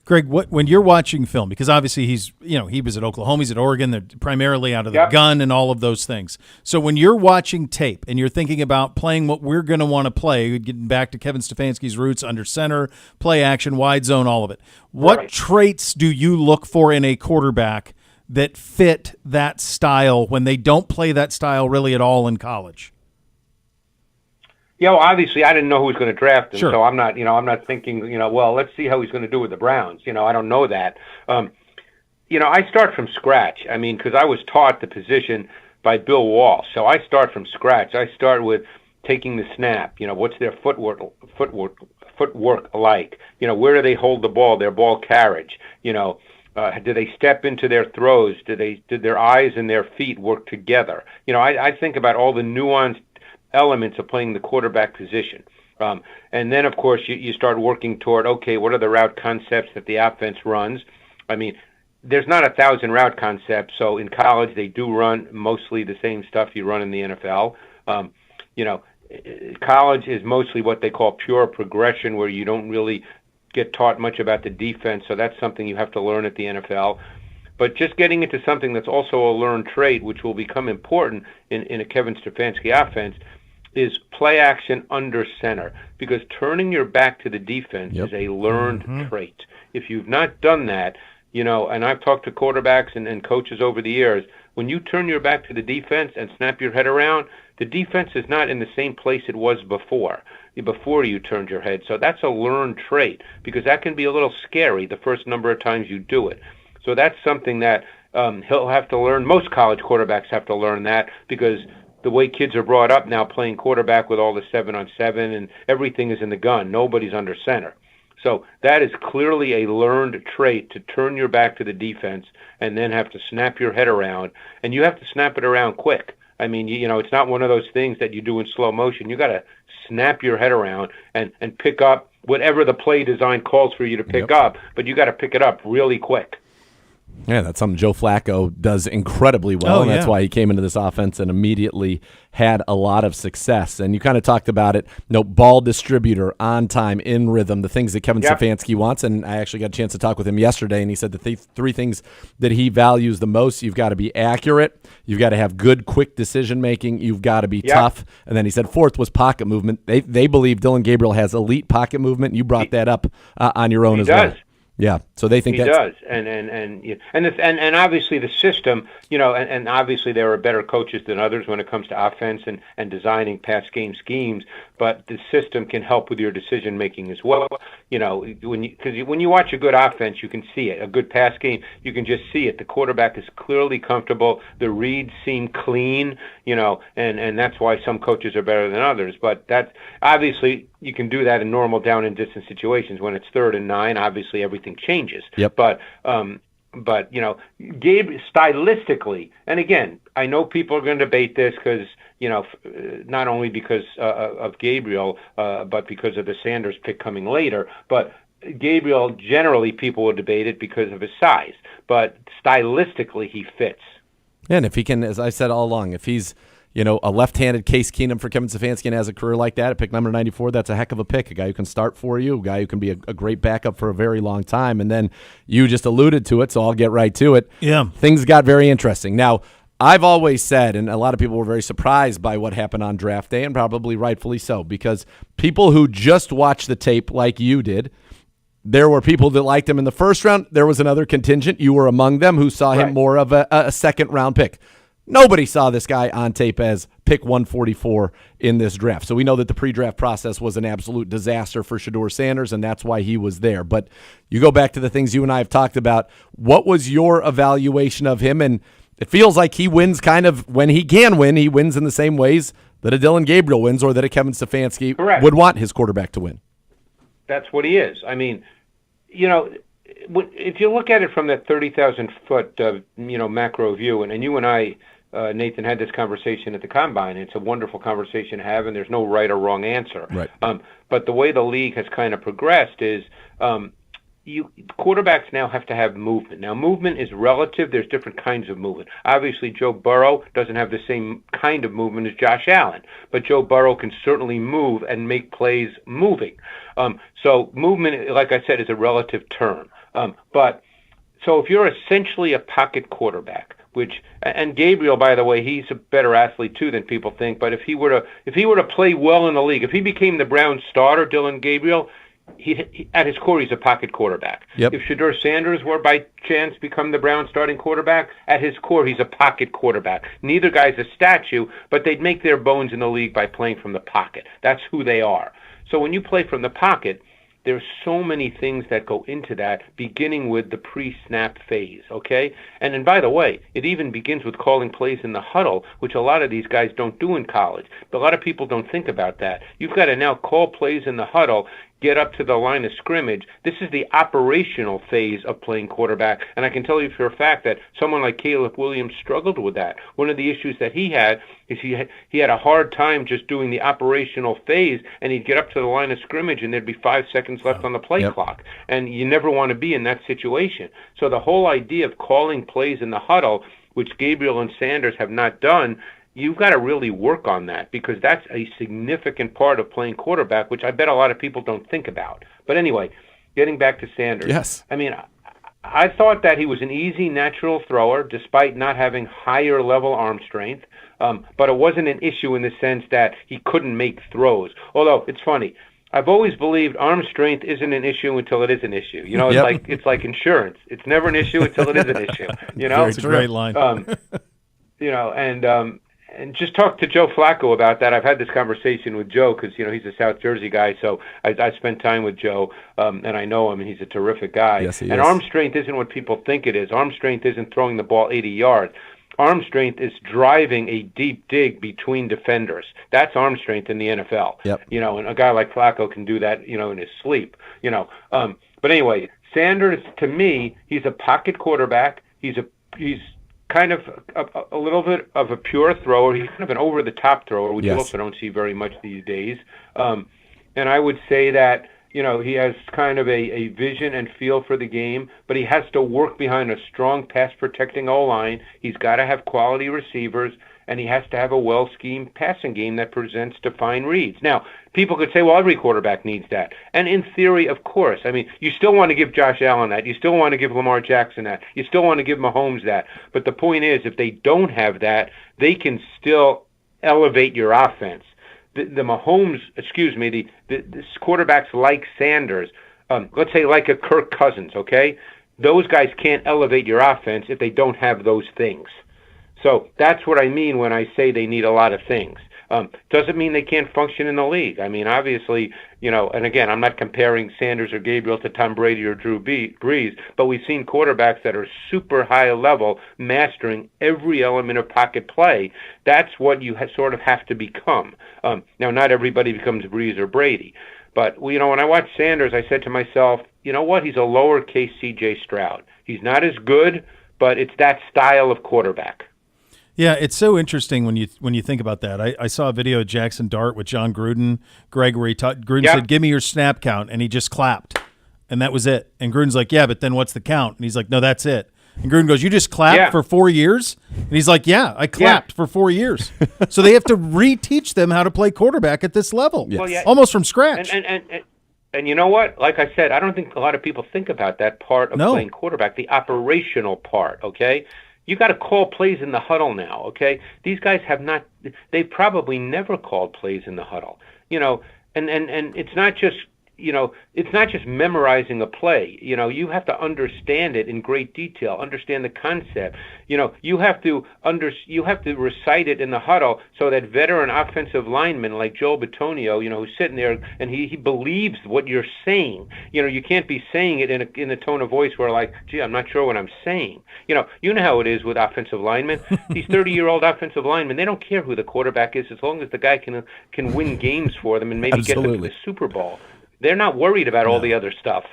Greg, when you're watching film, because obviously he was at Oklahoma, he's at Oregon, they're primarily out of the gun and all of those things. So when you're watching tape and you're thinking about playing what we're going to want to play, getting back to Kevin Stefanski's roots, under center, play action, wide zone, all of it, what traits do you look for in a quarterback that fit that style when they don't play that style really at all in college? Yeah, well, obviously, I didn't know who was going to draft him, Sure. so I'm not thinking, well, let's see how he's going to do with the Browns. I don't know that. I start from scratch. I mean, because I was taught the position by Bill Walsh, so I start from scratch. I start with taking the snap. What's their footwork like? Where do they hold the ball? Their ball carriage. Do they step into their throws? Did their eyes and their feet work together? I think about all the nuanced elements of playing the quarterback position. And then, of course, you start working toward, okay, what are the route concepts that the offense runs? I mean, there's not 1,000 route concepts, so in college they do run mostly the same stuff you run in the NFL. College is mostly what they call pure progression, where you don't really get taught much about the defense, so that's something you have to learn at the NFL. But just getting into something that's also a learned trait, which will become important in a Kevin Stefanski offense, is play action under center, because turning your back to the defense is a learned trait. If you've not done that, and I've talked to quarterbacks and coaches over the years, when you turn your back to the defense and snap your head around, the defense is not in the same place it was before you turned your head. So that's a learned trait, because that can be a little scary the first number of times you do it. So that's something that he'll have to learn. Most college quarterbacks have to learn that, because the way kids are brought up now, playing quarterback with all the 7-on-7 and everything is in the gun. Nobody's under center. So that is clearly a learned trait, to turn your back to the defense and then have to snap your head around. And you have to snap it around quick. I mean, it's not one of those things that you do in slow motion. You got to snap your head around and pick up whatever the play design calls for you to pick up, but you got to pick it up really quick. Yeah, that's something Joe Flacco does incredibly well, and that's why he came into this offense and immediately had a lot of success. And you kind of talked about it, ball distributor, on time, in rhythm, the things that Kevin Stefanski wants. And I actually got a chance to talk with him yesterday, and he said the three things that he values the most: you've got to be accurate, you've got to have good, quick decision-making, you've got to be tough. And then he said fourth was pocket movement. They believe Dylan Gabriel has elite pocket movement. You brought that up on your own as well. Yeah, so they think he does, and obviously the system, and obviously there are better coaches than others when it comes to offense and designing pass game schemes. But the system can help with your decision making as well. When you watch a good offense, you can see it. A good pass game, you can just see it. The quarterback is clearly comfortable. The reads seem clean. And that's why some coaches are better than others. But that's obviously, you can do that in normal down and distance situations. When it's 3rd and 9, obviously everything changes. Yep. But But Gabe stylistically, and again, I know people are going to debate this because not only because of Gabriel, but because of the Sanders pick coming later. But Gabriel, generally, people will debate it because of his size, but stylistically, he fits. And if he can, as I said all along, if he's a left-handed Case Keenum for Kevin Stfansky and has a career like that at pick number 94, that's a heck of a pick. A guy who can start for you, a guy who can be a great backup for a very long time. And then you just alluded to it, so I'll get right to it. Yeah. Things got very interesting. Now, I've always said, and a lot of people were very surprised by what happened on draft day, and probably rightfully so, because people who just watched the tape like you did, there were people that liked him in the first round. There was another contingent. You were among them who saw him more of a second-round pick. Nobody saw this guy on tape as pick 144 in this draft. So we know that the pre-draft process was an absolute disaster for Shedeur Sanders, and that's why he was there. But you go back to the things you and I have talked about. What was your evaluation of him? And it feels like he wins kind of when he can win. He wins in the same ways that a Dylan Gabriel wins or that a Kevin Stefanski would want his quarterback to win. That's what he is. I mean, if you look at it from that 30,000-foot, macro view, and you and I, Nathan, had this conversation at the Combine. It's a wonderful conversation to have, and there's no right or wrong answer. Right. But the way the league has kind of progressed is quarterbacks now have to have movement. Now, movement is relative. There's different kinds of movement. Obviously, Joe Burrow doesn't have the same kind of movement as Josh Allen, but Joe Burrow can certainly move and make plays moving. So movement, like I said, is a relative term. But so if you're essentially a pocket quarterback, and Gabriel, by the way, he's a better athlete too than people think. But if he were to play well in the league, if he became the Browns starter, Dylan Gabriel, he at his core he's a pocket quarterback. Yep. If Shedeur Sanders were by chance become the Browns starting quarterback, at his core he's a pocket quarterback. Neither guy's a statue, but they'd make their bones in the league by playing from the pocket. That's who they are. So when you play from the pocket, there's so many things that go into that, beginning with the pre-snap phase, okay? And then, by the way, it even begins with calling plays in the huddle, which a lot of these guys don't do in college. But a lot of people don't think about that. You've got to now call plays in the huddle, get up to the line of scrimmage. This is the operational phase of playing quarterback, and I can tell you for a fact that someone like Caleb Williams struggled with that. One of the issues that he had is he had a hard time just doing the operational phase, and he'd get up to the line of scrimmage, and there'd be 5 seconds left on the play clock, and you never want to be in that situation. So the whole idea of calling plays in the huddle, which Gabriel and Sanders have not done, you've got to really work on that because that's a significant part of playing quarterback, which I bet a lot of people don't think about. But anyway, getting back to Sanders. Yes. I mean, I thought that he was an easy, natural thrower despite not having higher-level arm strength, but it wasn't an issue in the sense that he couldn't make throws. Although, it's funny. I've always believed arm strength isn't an issue until it is an issue. It's like insurance. It's never an issue until it is an issue. That's a great line. And just talk to Joe Flacco about that. I've had this conversation with Joe because, he's a South Jersey guy, so I spent time with Joe, and I know him, and he's a terrific guy. Yes, he is. And arm strength isn't what people think it is. Arm strength isn't throwing the ball 80 yards. Arm strength is driving a deep dig between defenders. That's arm strength in the NFL. Yep. And a guy like Flacco can do that, in his sleep. But anyway, Sanders, to me, he's a pocket quarterback. He's kind of a little bit of a pure thrower. He's kind of an over-the-top thrower, which you also don't see very much these days. And I would say that, he has kind of a vision and feel for the game, but he has to work behind a strong pass-protecting O-line. He's got to have quality receivers, and he has to have a well-schemed passing game that presents defined reads. Now, people could say, well, every quarterback needs that. And in theory, of course. I mean, you still want to give Josh Allen that. You still want to give Lamar Jackson that. You still want to give Mahomes that. But the point is, if they don't have that, they can still elevate your offense. The quarterbacks like Sanders, let's say like a Kirk Cousins, okay? Those guys can't elevate your offense if they don't have those things. So that's what I mean when I say they need a lot of things. Doesn't mean they can't function in the league. I mean, obviously, and again, I'm not comparing Sanders or Gabriel to Tom Brady or Drew Brees, but we've seen quarterbacks that are super high level, mastering every element of pocket play. That's what you sort of have to become. Now, not everybody becomes Brees or Brady. But, when I watched Sanders, I said to myself, you know what? He's a lowercase C.J. Stroud. He's not as good, but it's that style of quarterback. Yeah, it's so interesting when you think about that. I saw a video of Jackson Dart with John Gruden, Greg, where Gruden said, "Give me your snap count," and he just clapped, and that was it. And Gruden's like, "Yeah, but then what's the count?" And he's like, "No, that's it." And Gruden goes, "You just clapped for 4 years?" And he's like, "Yeah, I clapped for 4 years." So they have to reteach them how to play quarterback at this level, almost from scratch. And you know what? Like I said, I don't think a lot of people think about that part of playing quarterback, the operational part, okay? You got to call plays in the huddle now, okay? These guys they probably never called plays in the huddle, and it's not just, it's not just memorizing a play. You have to understand it in great detail, understand the concept. You have to recite it in the huddle so that veteran offensive lineman like Joel Bitonio, who's sitting there and he believes what you're saying. You can't be saying it in a tone of voice where like, gee, I'm not sure what I'm saying. You know how it is with offensive linemen. These 30-year-old offensive linemen, they don't care who the quarterback is as long as the guy can win games for them and maybe get them to the Super Bowl. They're not worried about all the other stuff.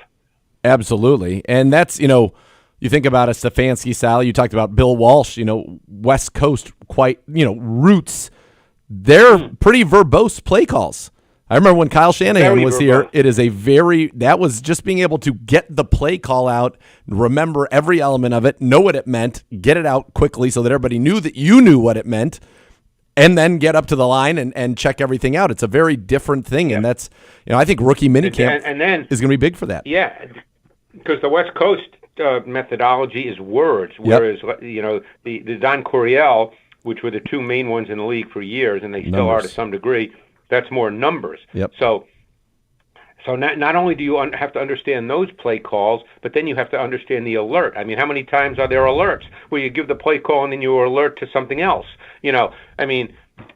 Absolutely. And that's, you think about a Stfansky style. You talked about Bill Walsh, West Coast, roots. They're pretty verbose play calls. I remember when Kyle Shanahan was here, that was just being able to get the play call out, remember every element of it, know what it meant, get it out quickly so that everybody knew that you knew what it meant, and then get up to the line and check everything out. It's a very different thing, and that's, I think rookie minicamp is going to be big for that. Yeah, because the West Coast methodology is words, whereas the Don Coryell, which were the two main ones in the league for years, and they still are to some degree, that's more numbers. Yep. So not only do you have to understand those play calls, but then you have to understand the alert. I mean, how many times are there alerts where you give the play call and then you alert to something else? I mean,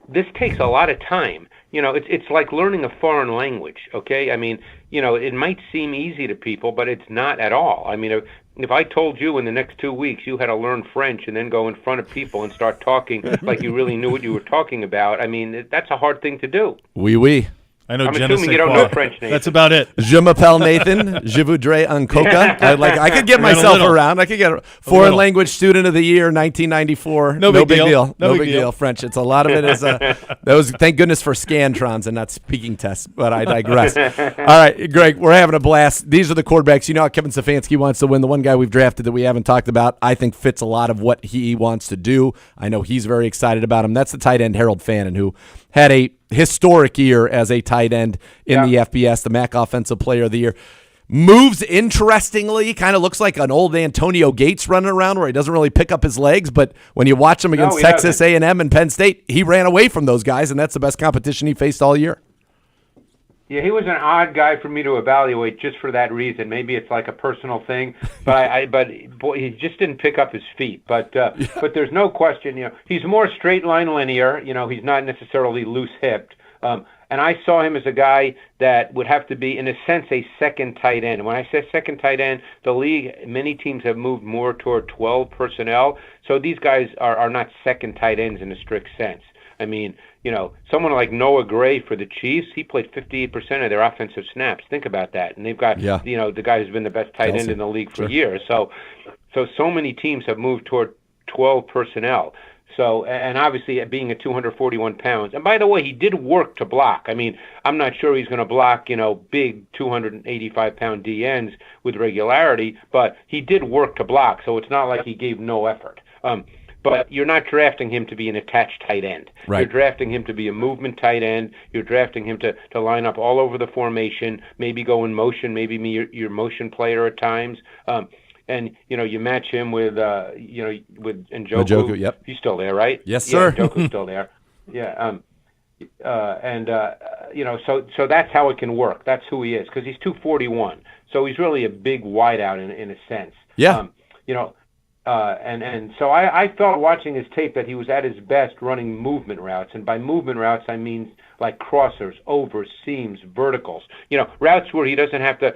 this takes a lot of time. It's like learning a foreign language, okay? I mean, it might seem easy to people, but it's not at all. I mean, if I told you in the next 2 weeks you had to learn French and then go in front of people and start talking like you really knew what you were talking about, I mean, that's a hard thing to do. Oui. I know. I'm assuming you don't know French, Nathan. That's about it. Je m'appelle Nathan. Je voudrais un coca. I could get myself around. I could get a foreign language student of the year, 1994. No big deal. No big deal. French. It's a lot of it is. Those. Thank goodness for Scantrons and not speaking tests. But I digress. All right, Greg, we're having a blast. These are the quarterbacks. You know how Kevin Stfansky wants to win. The one guy we've drafted that we haven't talked about, I think fits a lot of what he wants to do. I know he's very excited about him. That's the tight end Harold Fannin, who had a historic year as a tight end in the FBS, the MAC Offensive Player of the Year. Moves interestingly, kind of looks like an old Antonio Gates running around where he doesn't really pick up his legs, but when you watch him against Texas A&M and Penn State, he ran away from those guys, and that's the best competition he faced all year. Yeah, he was an odd guy for me to evaluate just for that reason. Maybe it's like a personal thing, but boy, he just didn't pick up his feet. But there's no question, he's more straight line linear. He's not necessarily loose hipped. And I saw him as a guy that would have to be, in a sense, a second tight end. When I say second tight end, the league, many teams have moved more toward 12 personnel. So these guys are not second tight ends in a strict sense. I mean, someone like Noah Gray for the Chiefs, he played 58% of their offensive snaps. Think about that. And they've got, the guy who's been the best tight end in the league for years. So many teams have moved toward 12 personnel. So, and obviously being at 241 pounds. And by the way, he did work to block. I mean, I'm not sure he's going to block, big 285-pound DNs with regularity, but he did work to block. So it's not like he gave no effort. But you're not drafting him to be an attached tight end. Right. You're drafting him to be a movement tight end. You're drafting him to line up all over the formation, maybe go in motion, maybe be your motion player at times. And you match him with with Njoku. Njoku, yep. He's still there, right? Yes, sir. Njoku's still there. Yeah. So that's how it can work. That's who he is, because he's 241. So he's really a big wideout in a sense. Yeah. And so I felt watching his tape that he was at his best running movement routes. And by movement routes, I mean like crossers, overs, seams, verticals. Routes where he doesn't have to,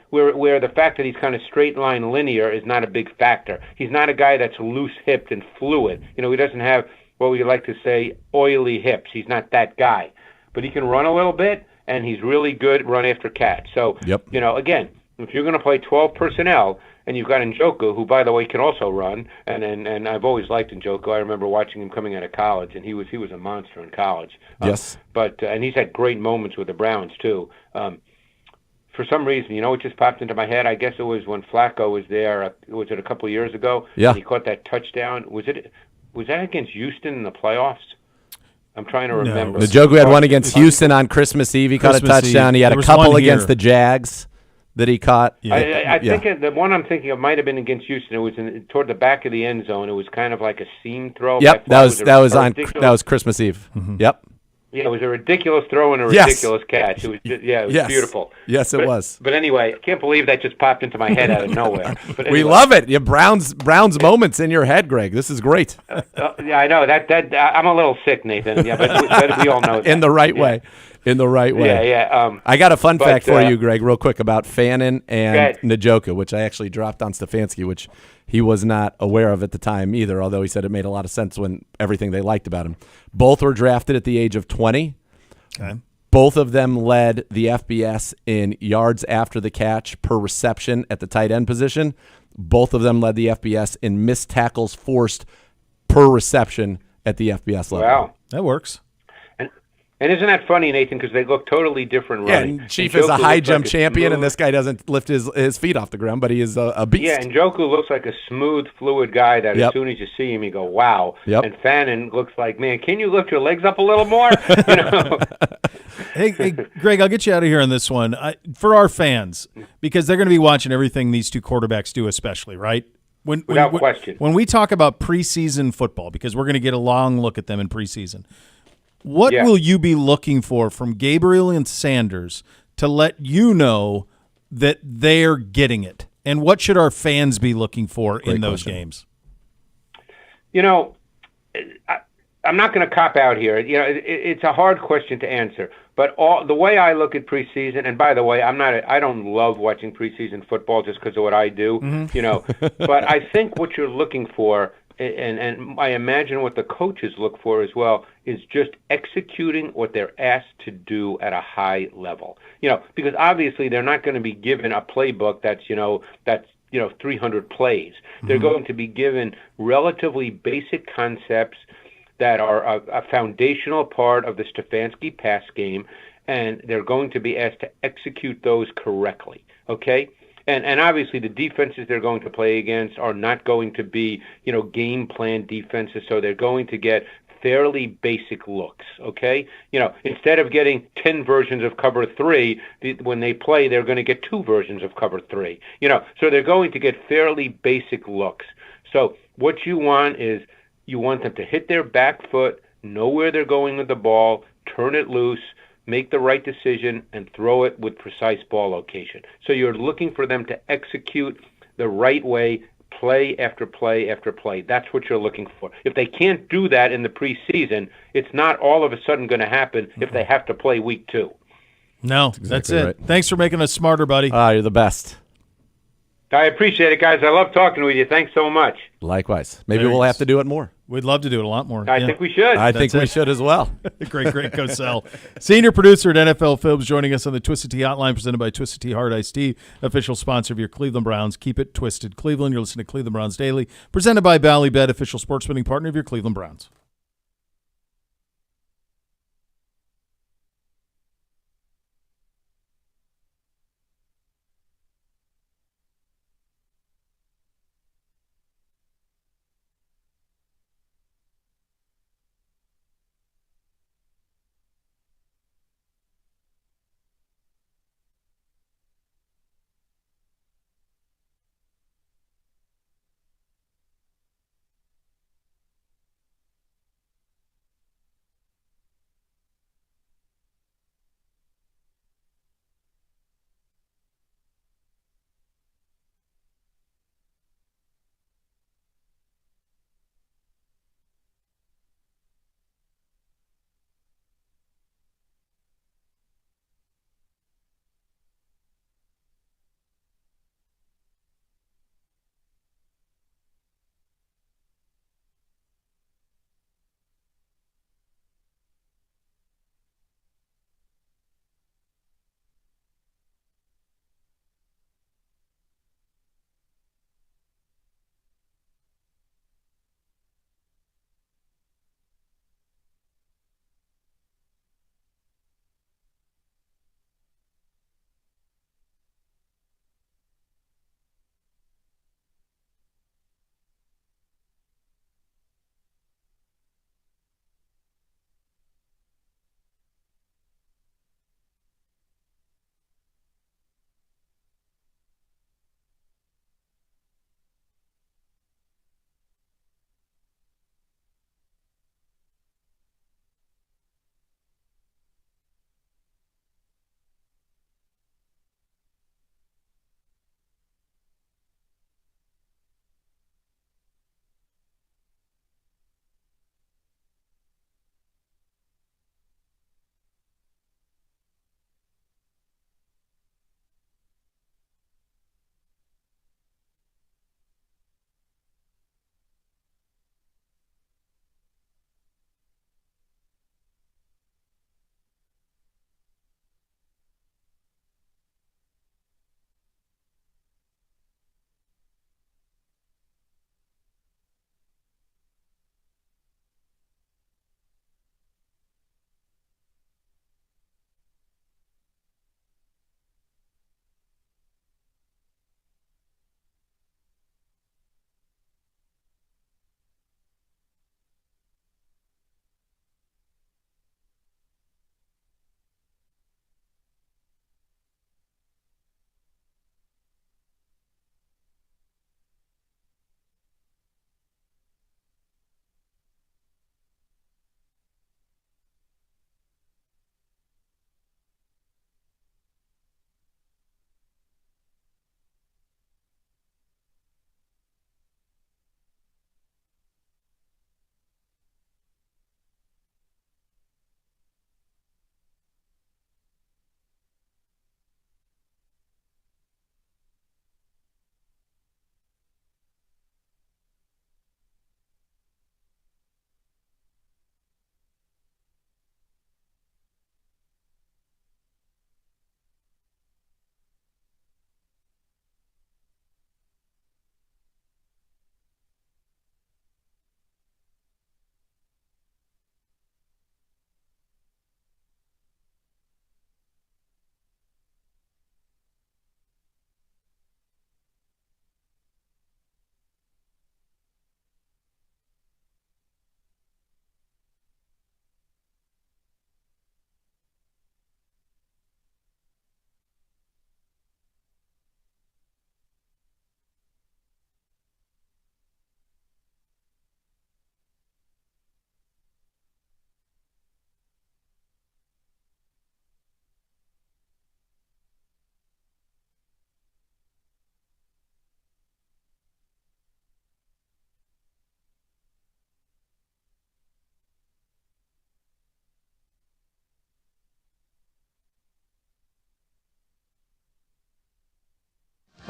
where the fact that he's kind of straight line linear is not a big factor. He's not a guy that's loose hipped and fluid. He doesn't have what we like to say oily hips. He's not that guy. But he can run a little bit, and he's really good run after catch. So, again, if you're going to play 12 personnel, and you've got Njoku, who, by the way, can also run, and I've always liked Njoku. I remember watching him coming out of college, and he was a monster in college. Yes. But and he's had great moments with the Browns too. For some reason, it just popped into my head. I guess it was when Flacco was there. Was it a couple of years ago? Yeah. And he caught that touchdown. Was that against Houston in the playoffs? I'm trying to remember. Njoku had one against Houston on Christmas Eve. He caught a touchdown. Eve. He had There a was couple one against here. the Jags that he caught. Yeah. I think the one I'm thinking of might have been against Houston. It was toward the back of the end zone. It was kind of like a seam throw. Yep, that that was Christmas Eve. Mm-hmm. Yep. Yeah, it was a ridiculous throw and a Yes. ridiculous catch. It was it was beautiful. Yes, it was. But anyway, I can't believe that just popped into my head out of nowhere. But We anyway, love it. Yeah, Browns moments in your head, Greg. This is great. yeah, I know that I'm a little sick, Nathan. Yeah, but we all know that. In the right way. In the right way. Yeah, yeah. I got a fun but, fact for you, Greg, real quick about Fannin and ahead. Njoku, which I actually dropped on Stfansky, which he was not aware of at the time either, although he said it made a lot of sense when everything they liked about him. Both were drafted at the age of 20. Okay. Both of them led the FBS in yards after the catch per reception at the tight end position. Both of them led the FBS in missed tackles forced per reception at the FBS level. Wow. That works. And isn't that funny, Nathan? Because they look totally different Yeah, running. and Chief And is a Njoku high looks jump like a champion, and smooth- this guy doesn't lift his feet off the ground, but he is a beast. Yeah, and Njoku looks like a smooth, fluid guy that Yep. as soon as you see him, you go, wow. Yep. And Fannin looks like, man, can you lift your legs up a little more? Hey, Greg, I'll get you out of here on this one. For our fans, because they're going to be watching everything these two quarterbacks do, especially, right? Without question. When we talk about preseason football, because we're going to get a long look at them in preseason, what Yeah. will you be looking for from Gabriel and Sanders to let you know that they're getting it? And what should our fans be looking for in those question. games? I'm not going to cop out here. It's a hard question to answer. But the way I look at preseason, and by the way, I don't love watching preseason football just because of what I do. But I think what you're looking for, and I imagine what the coaches look for as well, is just executing what they're asked to do at a high level. Because obviously they're not going to be given a playbook that's 300 plays. They're going to be given relatively basic concepts that are a foundational part of the Stfansky pass game, and they're going to be asked to execute those correctly, okay? And obviously the defenses they're going to play against are not going to be, game plan defenses, so they're going to get fairly basic looks, okay? Instead of getting 10 versions of cover 3, when they play, they're going to get 2 versions of cover 3. So they're going to get fairly basic looks. So what you want is you want them to hit their back foot, know where they're going with the ball, turn it loose, make the right decision, and throw it with precise ball location. So you're looking for them to execute the right way, play after play after play. That's what you're looking for. If they can't do that in the preseason, it's not all of a sudden going to happen if they have to play week 2. No, that's it. right. Thanks for making us smarter, buddy. You're the best. I appreciate it, guys. I love talking with you. Thanks so much. Likewise. Maybe Thanks. we'll have to do it more. We'd love to do it a lot more. I think we should. I think That's we it. should as well. Great Cosell. Senior producer at NFL Films joining us on the Twisted Tea Hotline presented by Twisted Tea Hard Iced Tea, official sponsor of your Cleveland Browns. Keep it twisted, Cleveland. You're listening to Cleveland Browns Daily, presented by Ballybet, official sports betting partner of your Cleveland Browns.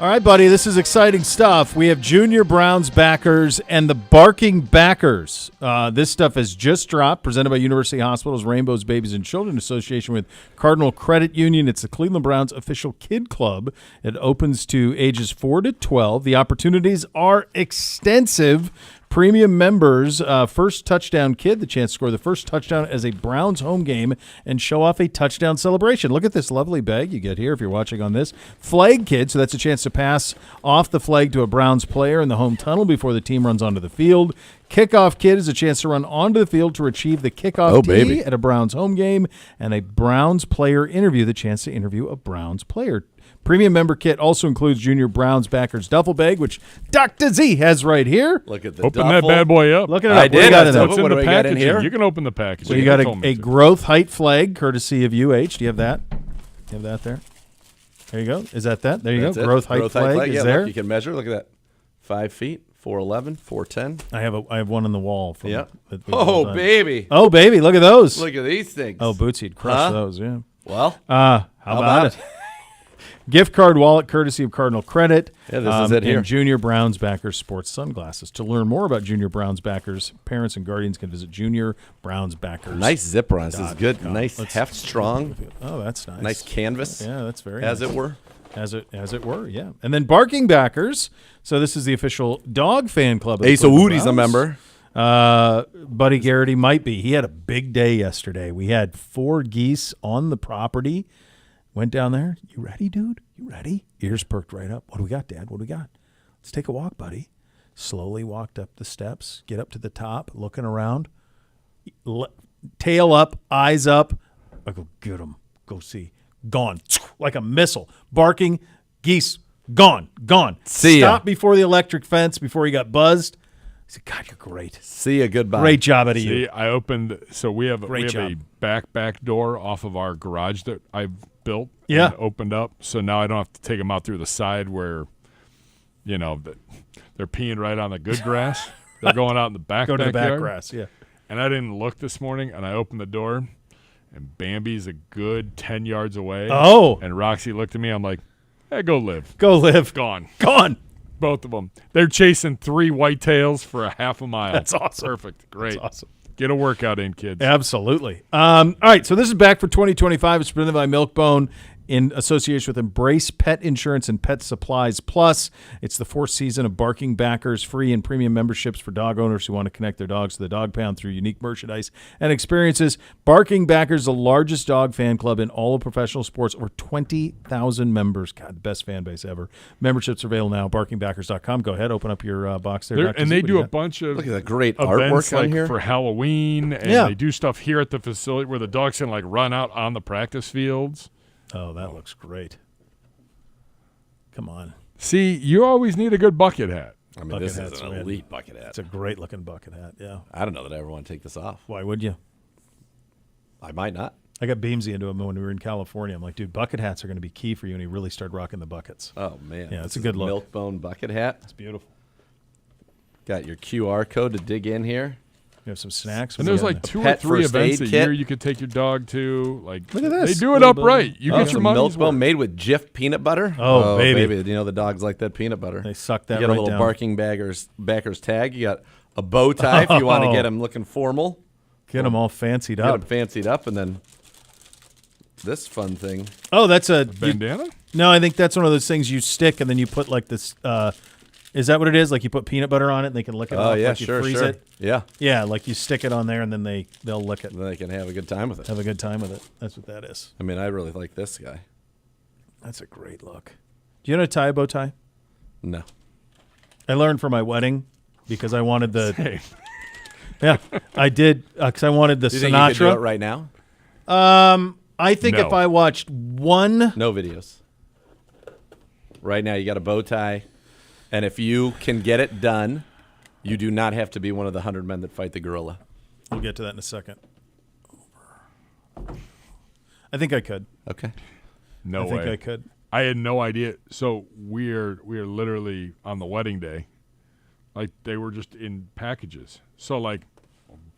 All right, buddy, this is exciting stuff. We have Junior Browns backers and the Barking Backers. This stuff has just dropped, presented by University Hospitals, Rainbows, Babies, and Children, in association with Cardinal Credit Union. It's the Cleveland Browns official kid club. It opens to ages 4 to 12. The opportunities are extensive. Premium members, first touchdown kid, the chance to score the first touchdown as a Browns home game and show off a touchdown celebration. Look at this lovely bag you get here if you're watching on this. Flag kid, so that's a chance to pass off the flag to a Browns player in the home tunnel before the team runs onto the field. Kickoff kid is a chance to run onto the field to achieve the kickoff tee at a Browns home game. And a Browns player interview, the chance to interview a Browns player. Premium member kit also includes Junior Browns backers duffel bag, which Dr. Z has right here. Look at the Open that bad boy up. Look at it up. I did. What's in What do the we got in packaging? here? You can open the package. So you got a growth height flag, courtesy of UH. Do you have that? You have that there? There you go. Is that? There you That's go. it. Growth height flag is yeah, there. Look, you can measure. Look at that. 5 feet, 4'11", 4'10". I have one on the wall. From Yeah. that we've all done. Baby. Oh, baby. Look at those. Look at these things. Oh, Bootsie'd crush those, yeah. Well, How about it? Gift card wallet courtesy of Cardinal Credit. Yeah, this is it here. And Junior Browns Backers Sports Sunglasses. To learn more about Junior Browns Backers, parents and guardians can visit Junior Browns Backers. nice zipper on this. This is good. Nice Let's- heft strong. Oh, that's nice. Nice canvas, Yeah, that's very as nice. it were. As it were, yeah. And then Barking Backers. So this is the official dog fan club of the Asa Cleveland Woody's a Browns. member. Buddy Garrity might be. He had a big day yesterday. We had 4 geese on the property. Went down there. You ready, dude? You ready? Ears perked right up. What do we got, Dad? What do we got? Let's take a walk, buddy. Slowly walked up the steps, get up to the top, looking around. Tail up, eyes up. I go, get him. Go see. Gone. Like a missile. Barking. Geese. Gone. See ya. Stop before the electric fence, before he got buzzed. I said, God, you're great. See ya. Goodbye. Great job out of you. See, I opened. So we have Great a back door off of our garage that I've built. Yeah. And opened up. So now I don't have to take them out through the side where, they're peeing right on the good grass. They're going out in the back. Go to the back backyard. grass, yeah. And I didn't look this morning, and I opened the door, and Bambi's a good 10 yards away. Oh. And Roxy looked at me. I'm like, hey, go live. Go live. Gone. Both of them. They're chasing 3 whitetails for a half a mile. That's awesome. Perfect. Great. That's awesome. Get a workout in, kids. Absolutely. All right, so this is back for 2025. It's presented by Milkbone in association with Embrace Pet Insurance and Pet Supplies Plus. It's the 4th season of Barking Backers, free and premium memberships for dog owners who want to connect their dogs to the dog pound through unique merchandise and experiences. Barking Backers, the largest dog fan club in all of professional sports, over 20,000 members. God, the best fan base ever. Memberships are available now. BarkingBackers.com. Go ahead, open up your box there. Dr. And Z, they what do you a got? bunch of Look at that great events artwork on like here. for Halloween, and Yeah. they do stuff here at the facility where the dogs can like run out on the practice fields. Oh, that looks great. Come on. See, you always need a good bucket hat. I mean, Bucket this hat's is an rad. elite bucket hat. It's a great looking bucket hat, yeah. I don't know that I ever want to take this off. Why would you? I might not. I got Beamsy into him when we were in California. I'm like, dude, bucket hats are going to be key for you. And he really started rocking the buckets. Oh, man. Yeah, This it's a is good look. Milkbone bucket hat. It's beautiful. Got your QR code to dig in here. You have some snacks. And What do there's you like got 2 or pet 3 first events aid a kit. year you could take your dog to. Like, Look at this. They do it Little upright. You Oh, get your some money's Milkbone worth. made with Jif peanut butter. Oh, baby. You know the dogs like that peanut butter. They suck that You got right a little down. Barking Backers tag. You got a bow tie if you want to Oh. get them looking formal. Get them all fancied Get up. them fancied up, and then this fun thing. Oh, that's a Bandana? no. I think that's one of those things you stick and then you put like this. Is that what it is? Like you put peanut butter on it and they can lick it Oh off. yeah, like you sure, freeze sure. it. Yeah, Yeah, like you stick it on there and then they'll lick it. then they can have a good time with it. Have a good time with it. That's what that is. I mean, I really like this guy. That's a great look. Do you know how to tie a bow tie? No, I learned for my wedding because I wanted the. Hey, Yeah, I did because I wanted the do you think you could do it Sinatra. right now? I think No. if I watched one, No videos. Right now, you got a bow tie, and if you can get it done, you do not have to be one of the 100 men that fight the gorilla. we'll get to that in a second. I think I could. Okay. no I think way. I could. I had no idea. So we're literally on the wedding day, like they were just in packages. So like,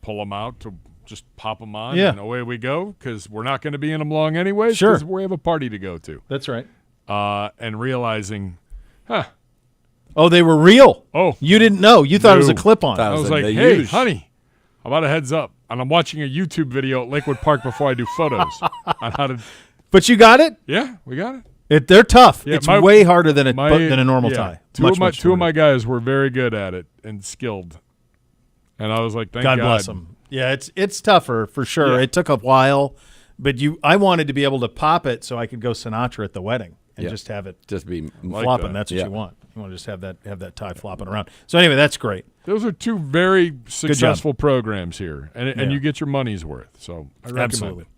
pull them out to just pop them on, Yeah. and away we go. Because we're not going to be in them long anyway. Sure. Because we have a party to go to. That's right. And realizing Huh. Oh, they were real. Oh. You didn't know. You thought it was a No. clip-on. That I was a- like, they hey, use- honey, how about a heads up? And I'm watching a YouTube video at Lakewood Park before I do photos on how to. But you got it? Yeah, we got it. They're tough. Yeah, it's my- way harder than a My- normal yeah. tie. Two Much of my harder. guys were very good at it and skilled. And I was like, thank God. God bless them. Yeah, it's tougher for sure. Yeah. It took a while, but I wanted to be able to pop it so I could go Sinatra at the wedding and Yeah. just have it Just be flopping. that. That's what Yeah. you want. You want to just have that tie flopping around. So anyway, that's great. Those are two very successful programs here, and Yeah. you get your money's worth. So I recommend Absolutely. it.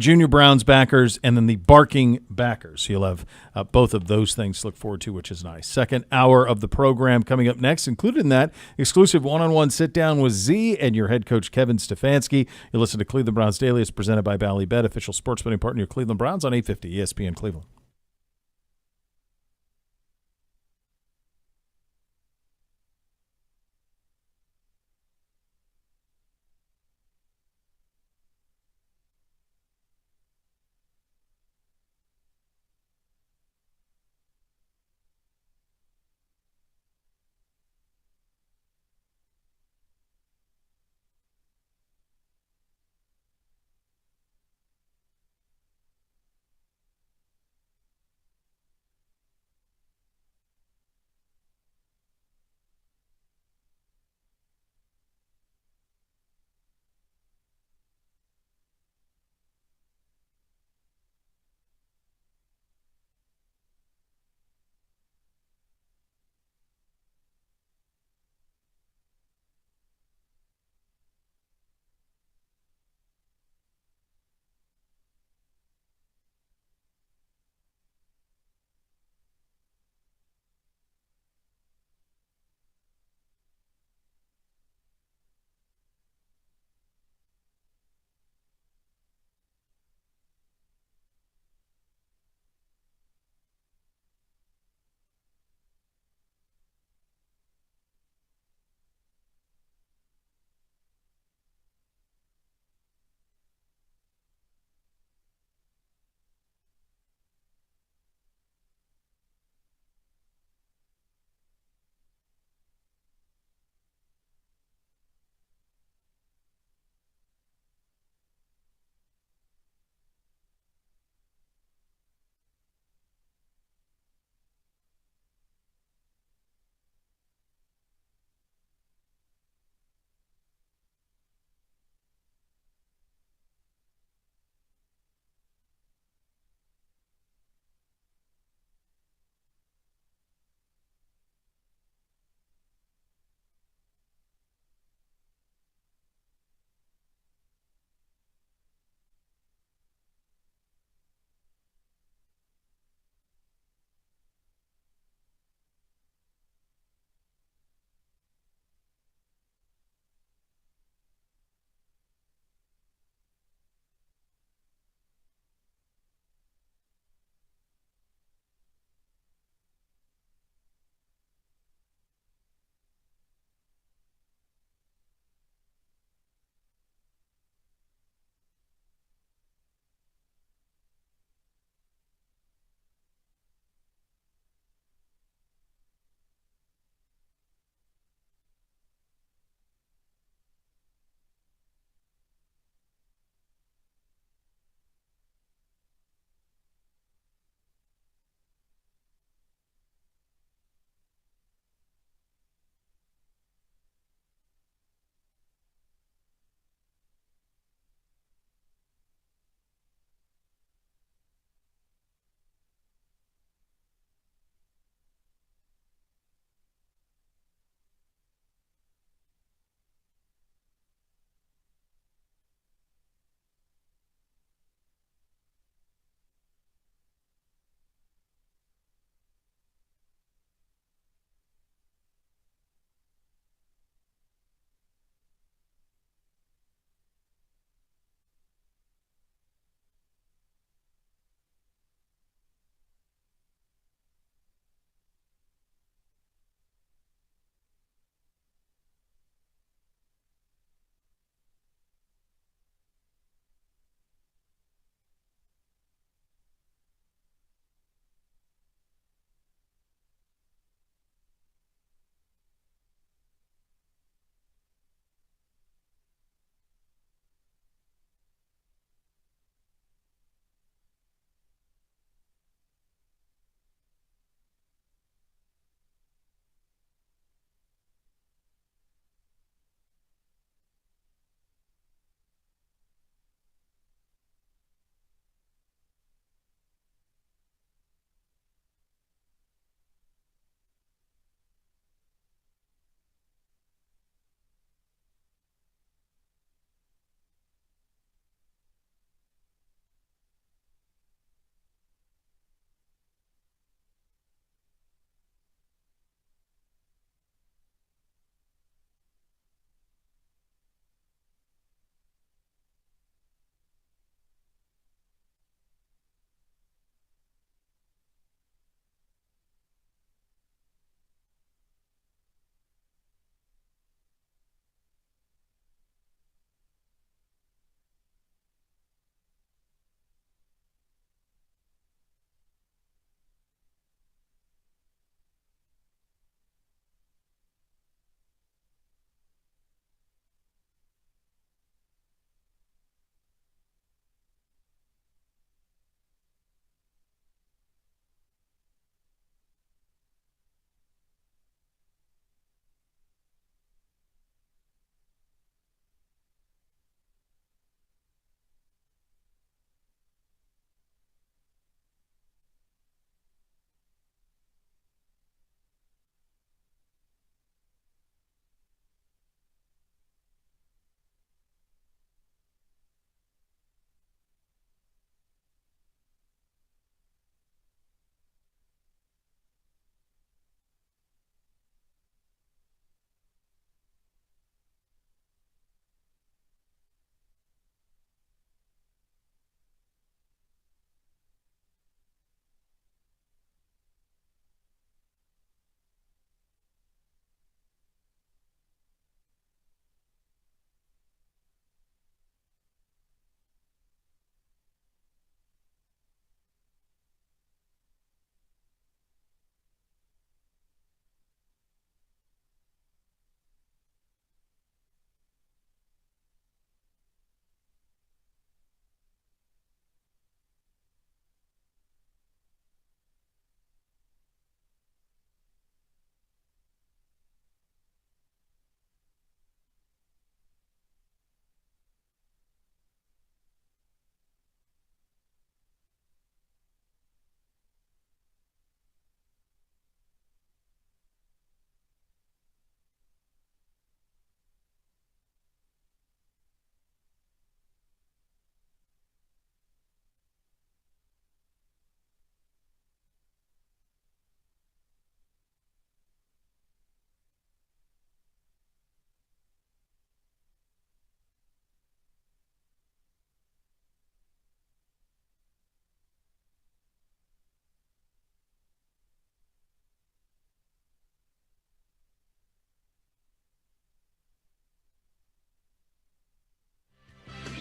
Junior Browns backers and then the barking backers. So you'll have both of those things to look forward to, which is nice. Second hour of the program coming up next. Included in that, exclusive one-on-one sit-down with Z and your head coach, Kevin Stfansky. You'll listen to Cleveland Browns Daily. It's presented by Ballybet, official sports betting partner of Cleveland Browns on 850 ESPN Cleveland.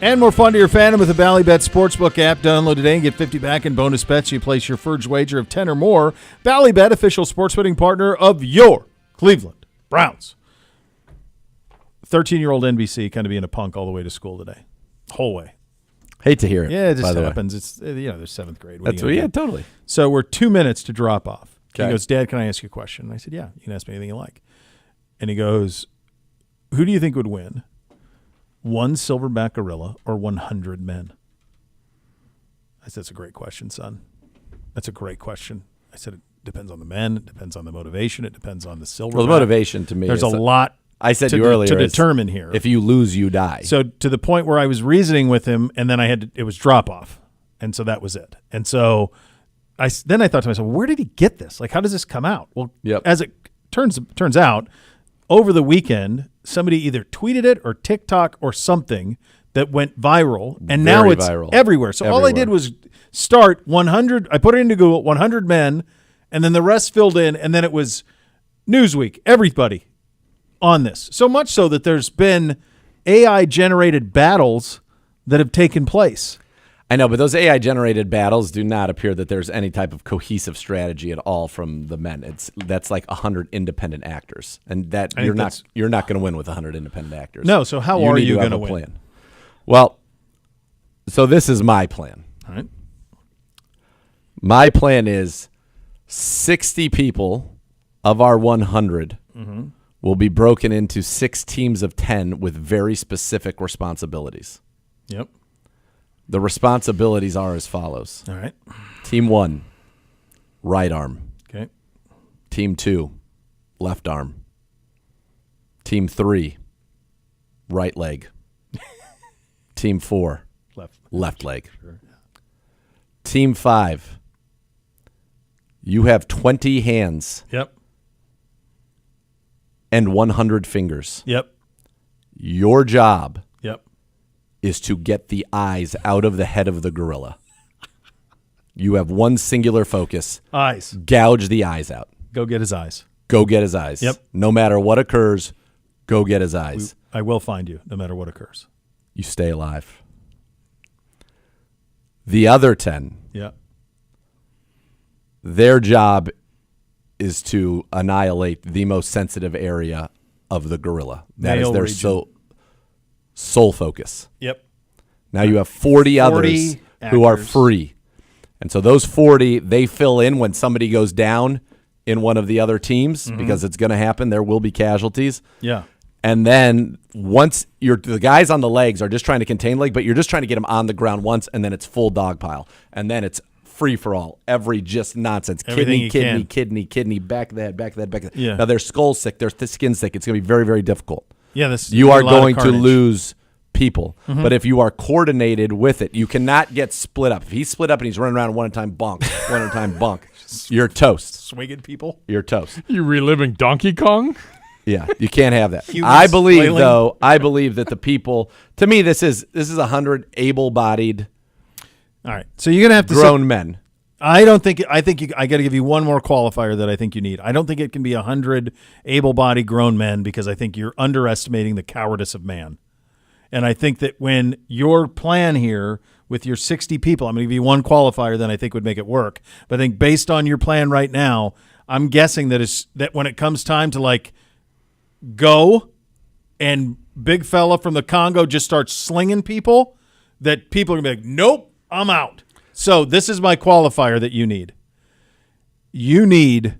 And more fun to your fandom with the Ballybet Sportsbook app. Download today and get 50 back in bonus bets. You place your first wager of 10 or more. Ballybet, official sports betting partner of your Cleveland Browns. 13-year-old NBC kind of being a punk all the way to school today. Whole way. Hate to hear it. Yeah, it by just the way. happens. It's they're seventh grade. That's what, yeah, totally. So we're 2 minutes to drop off. Okay. He goes, Dad, can I ask you a question? And I said, yeah, you can ask me anything you like. And he goes, who do you think would win? 1 silverback gorilla or 100 men? I said, that's a great question, son. That's a great question. I said, it depends on the men. It depends on the motivation. It depends on the silverback. Well, the motivation to me There's is a lot I said to, you earlier to is determine here. If you lose, you die. So to the point where I was reasoning with him, and then it was drop off. And so that was it. And so then I thought to myself, where did he get this? Like, how does this come out? Well, as it turns out, over the weekend, somebody either tweeted it or TikTok or something that went viral, and now it's viral. everywhere. So all I did was start 100. I put it into Google, 100 men, and then the rest filled in, and then it was Newsweek, everybody on this. So much so that there's been AI-generated battles that have taken place. I know, but those AI-generated battles do not appear that there's any type of cohesive strategy at all from the men. That's like 100 independent actors, and that you're not going to win with 100 independent actors. No, so how are you going to win? Plan. Well, so this is my plan. All right. My plan is 60 people of our 100 will be broken into 6 teams of 10 with very specific responsibilities. Yep. The responsibilities are as follows. All right. Team 1, right arm. Okay. Team 2, left arm. Team 3, right leg. Team 4, left leg. Sure. Team 5, you have 20 hands Yep. and 100 fingers. Yep. Your job Yep. is to get the eyes out of the head of the gorilla. You have one singular focus. Eyes. Gouge the eyes out. Go get his eyes. Go get his eyes. Yep. No matter what occurs, go get his eyes. I will find you no matter what occurs. You stay alive. The other 10, Yeah. their job is to annihilate the most sensitive area of the gorilla. That Male is their region. sole focus. Yep. Now you have 40 others who are actors. free. And so those 40, they fill in when somebody goes down in one of the other teams because it's going to happen. There will be casualties. Yeah. And then once the guys on the legs are just trying to contain leg, but you're just trying to get them on the ground once, and then it's full dog pile. And then it's free for all. Every just nonsense. Everything you can. Kidney, back of the head, back of the head, back of the head. Yeah. Now they're skull sick, they're skin sick. It's going to be very, very difficult. Yeah. You are going to carnage. lose people. But if you are coordinated with it, you cannot get split up. If he's split up and he's running around one at a time, bonk, one at a time, bonk, you're toast. Swinging people. You're toast. You reliving Donkey Kong? Yeah, you can't have that. Humans I believe, flailing. though, that the people, to me, this is 100 able-bodied All right. So you're gonna have to grown men. I got to give you one more qualifier that I think you need. I don't think it can be 100 able-bodied grown men because I think you're underestimating the cowardice of man. And I think that when your plan here with your 60 people, I'm going to give you one qualifier that I think would make it work. But I think based on your plan right now, I'm guessing that when it comes time to like go and big fella from the Congo just starts slinging people, that people are going to be like, nope, I'm out. So this is my qualifier that you need. You need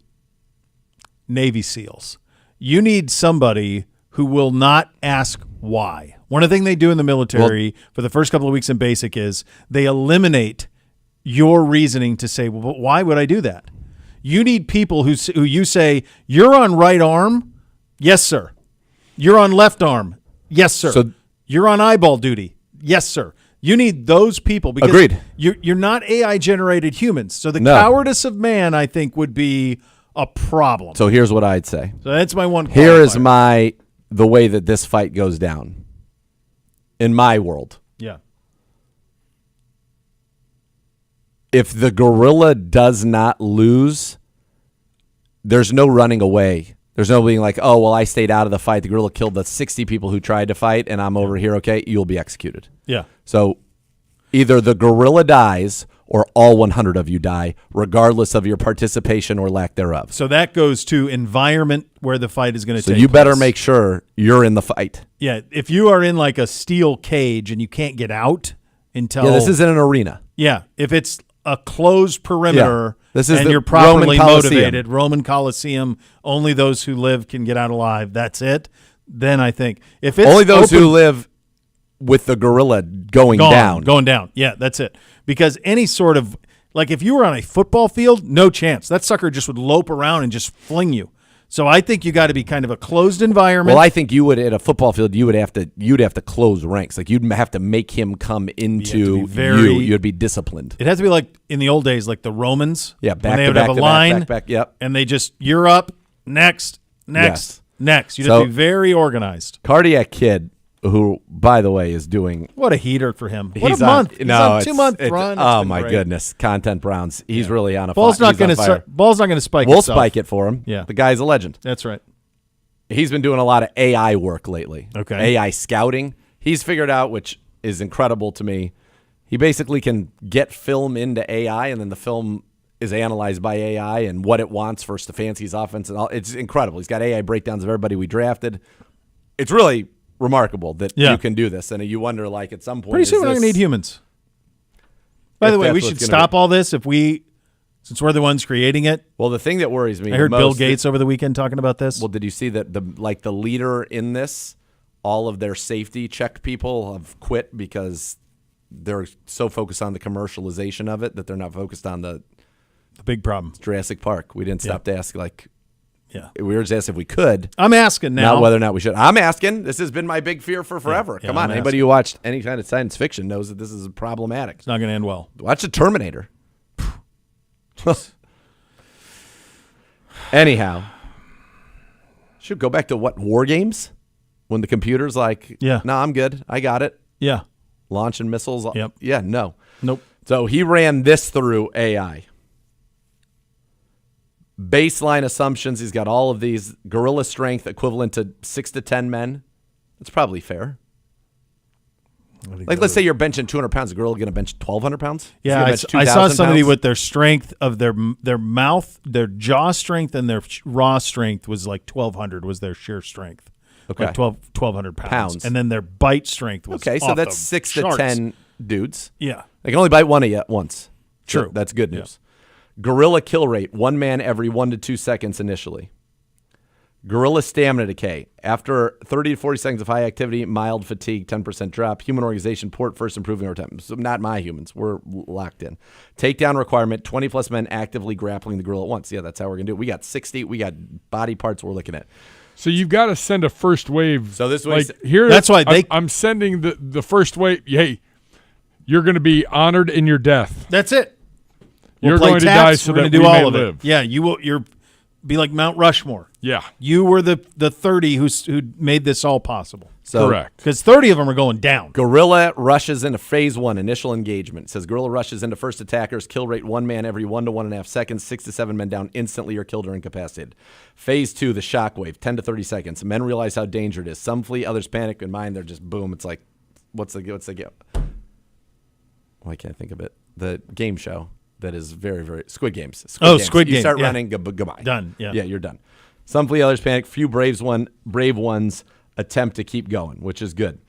Navy SEALs. You need somebody who will not ask why. One of the things they do in the military for the first couple of weeks in basic is they eliminate your reasoning to say, well, but why would I do that? You need people who you say, you're on right arm. Yes, sir. You're on left arm. Yes, sir. So- you're on eyeball duty. Yes, sir. You need those people because Agreed. You're not AI-generated humans. So the No. cowardice of man, I think, would be a problem. So here's what I'd say. So that's my one qualifier. Here is the way that this fight goes down in my world. Yeah. If the gorilla does not lose, there's no running away There's no being like, oh, well, I stayed out of the fight. The gorilla killed the 60 people who tried to fight, and I'm over here. Okay, you'll be executed. Yeah. So either the gorilla dies or all 100 of you die, regardless of your participation or lack thereof. So that goes to environment where the fight is going to So take you better place. make sure you're in the fight. Yeah, if you are in like a steel cage and you can't get out until Yeah, this isn't an arena. Yeah, if it's a closed perimeter This is and the you're properly Roman Colosseum. motivated, Roman Colosseum, only those who live can get out alive. That's it. Then I think if it's Only those open, who live with the gorilla going down. going down. Yeah, that's it. Because any sort of like if you were on a football field, no chance. That sucker just would lope around and just fling you. So I think you got to be kind of a closed environment. Well, I think you would at a football field. You'd have to close ranks. Like you'd have to make him come into you. You'd be disciplined. It has to be like in the old days, like the Romans. Yeah, when back they to would back have a to line, back. Yep. and they just you're up next. Yes. You have So- to be very organized. Cardiac Kid, who by the way is doing. What a heater for him! What He's a month! On, He's no, on it's- 2-month it's- run. It's Oh been my great. goodness, Content Browns. He's really on a Ball's fire. not going to. Ball's not going to spike. We'll itself. spike it for him. Yeah. The guy's a legend. That's right. He's been doing a lot of AI work lately. Okay. AI scouting. He's figured out, which is incredible to me. He basically can get film into AI, and then the film is analyzed by AI and what it wants for Stfansky's offense. And all. It's incredible. He's got AI breakdowns of everybody we drafted. It's really remarkable that you can do this. And you wonder, like, at some point, Pretty soon we're not going to need humans. By the way, we should stop all this since we're the ones creating it. Well, the thing that worries me, I heard the Bill most Gates over the weekend talking about this. Well, did you see that the leader in this, all of their safety check people have quit because they're so focused on the commercialization of it that they're not focused on the big problem. Jurassic Park. We didn't stop to ask, like, we were just asked if we could. I'm asking now. Not whether or not we should. I'm asking. This has been my big fear for forever. Yeah, Come on. I'm Anybody who watched any kind of science fiction knows that this is problematic. It's not going to end well. Watch the Terminator. Anyhow, should go back to what, war games? When the computer's like, no, I'm good. I got it. Yeah. Launching missiles. Yep. Yeah, no. Nope. So he ran this through AI. Baseline assumptions. He's got all of these. Gorilla strength equivalent to 6 to 10 men. That's probably fair. Like, let's say you're benching 200 pounds. A gorilla going to bench 1,200 pounds? Yeah, I saw somebody with their strength of their mouth, their jaw strength, and their raw strength was like 1,200 was their sheer strength. Okay. Like 1,200 pounds. And then their bite strength was okay, so off that's the 6 charts. to 10 dudes. Yeah. They can only bite one of you at once. True. That's good news. Gorilla kill rate, 1 man every 1 to 2 seconds initially. Gorilla stamina decay. After 30 to 40 seconds of high activity, mild fatigue, 10% drop. Human organization port first improving over time. So not my humans. We're locked in. Takedown requirement, 20-plus men actively grappling the gorilla at once. Yeah, that's how we're going to do it. We got 60. We got body parts we're looking at. So you've got to send a first wave. So this like way, here. That's why I'm sending the first wave. Hey, you're going to be honored in your death. That's it. You're play going to taps, die so we're that gonna do we all may of live. it. Yeah, you will. Be like Mount Rushmore. Yeah. You were the 30 who made this all possible. So correct. Because 30 of them are going down. Gorilla rushes into phase 1, initial engagement. It says gorilla rushes into first attackers, kill rate 1 man every 1 to 1.5 seconds, 6 to 7 men down instantly or killed or incapacitated. Phase 2, the shockwave, 10 to 30 seconds. Men realize how dangerous it is. Some flee, others panic. In mind, they're just boom. It's like, what's the why can't I think of it? The game show that is very, very Squid Games. Squid Game. You start Yeah. running, goodbye. Done. Yeah. Yeah, you're done. Some flee, others panic. Few brave ones attempt to keep going, which is good.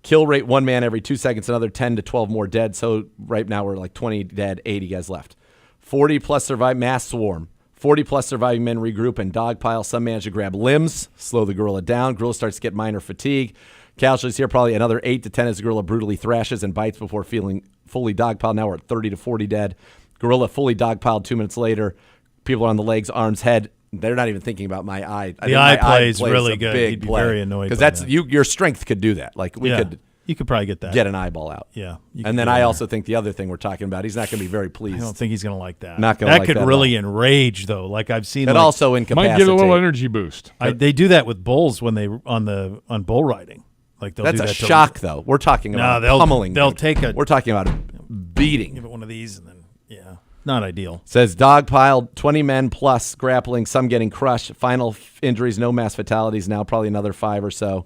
Kill rate 1 man every 2 seconds, another 10 to 12 more dead. So right now we're like 20 dead, 80 guys left. 40 plus survive mass swarm. 40 plus surviving men regroup and dogpile. Some manage to grab limbs, slow the gorilla down. Gorilla starts to get minor fatigue. Casualties here, probably another 8 to 10 as the gorilla brutally thrashes and bites before feeling fully dogpiled. Now we're at 30 to 40 dead. Gorilla fully dogpiled 2 minutes later. People are on the legs, arms, head. They're not even thinking about my eye. The eye play is plays really a good. big He'd be play. very annoyed because by that's that. your strength could do that. Like we could You could probably get that. get an eyeball out. Yeah. And then I also think the other thing we're talking about, he's not going to be very pleased. I don't think he's going to like that. Not gonna that like could that at really enrage, though. Like I've seen. It like, also Might incapacitates. get a little energy boost. they do that with bulls when they on bull riding. Like they'll That's do a that to shock, though. We're talking about they'll pummeling. They'll dude. take a We're talking about beating. give it one of these and then yeah. not ideal. Says dog piled 20 men plus grappling, some getting crushed. Final injuries, no mass fatalities. Now probably another 5 or so.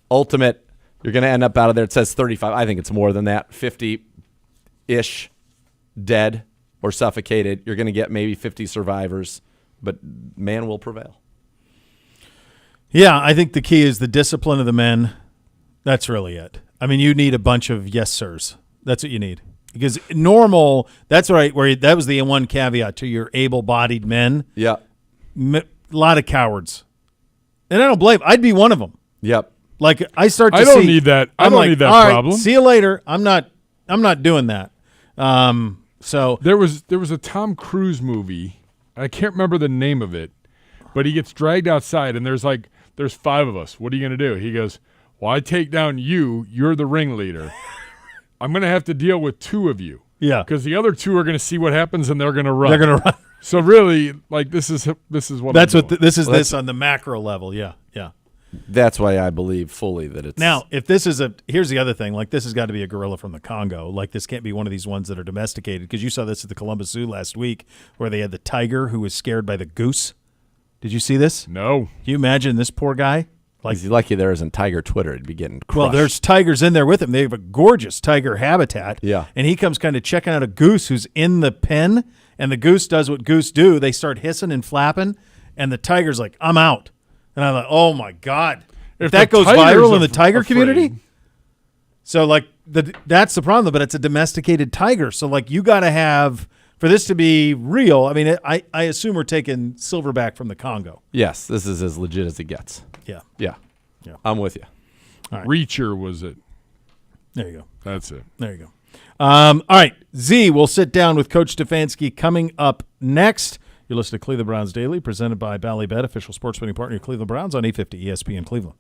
Ultimate, you're going to end up out of there. It says 35. I think it's more than that. 50-ish dead or suffocated. You're going to get maybe 50 survivors, but man will prevail. Yeah, I think the key is the discipline of the men. That's really it. I mean, you need a bunch of yes sirs. That's what you need. Because normal, that's right, where that was the one caveat to your able-bodied men. Yeah. A lot of cowards. And I don't blame. I'd be one of them. Yep. Like I start to I don't see, need that. I I'm don't like, need that all right, problem. see you later. I'm not doing that. So There was a Tom Cruise movie. I can't remember the name of it, but he gets dragged outside and there's 5 of us. What are you going to do? He goes, well, I take down you. You're the ringleader. I'm going to have to deal with 2 of you. yeah, Because the other 2 are going to see what happens and they're going to run. they're gonna run. So really, this is what That's I'm what doing. this on the macro level. Yeah, yeah. That's why I believe fully that it's Now, if this is here's the other thing. Like this has got to be a gorilla from the Congo. Like this can't be one of these ones that are domesticated. Because you saw this at the Columbus Zoo last week, where they had the tiger who was scared by the goose. Did you see this? No. Can you imagine this poor guy? Like, He's lucky there isn't Tiger Twitter. He'd be getting crushed. well, there's tigers in there with him. They have a gorgeous tiger habitat. Yeah. And he comes kind of checking out a goose who's in the pen, and the goose does what goose do. They start hissing and flapping, and the tiger's like, I'm out. And I'm like, oh, my God. If that the goes tiger's viral in the tiger afraid- community? So, like, that's the problem, but it's a domesticated tiger. So, like, you got to have, for this to be real, I mean, I assume we're taking silverback from the Congo. Yes, this is as legit as it gets. Yeah. Yeah. Yeah. I'm with you. All right. Reacher was it. There you go. That's it. There you go. All right. Z will sit down with Coach Stfansky coming up next. You're listening to Cleveland Browns Daily, presented by Ballybet, official sports betting partner of Cleveland Browns on 850 ESPN Cleveland.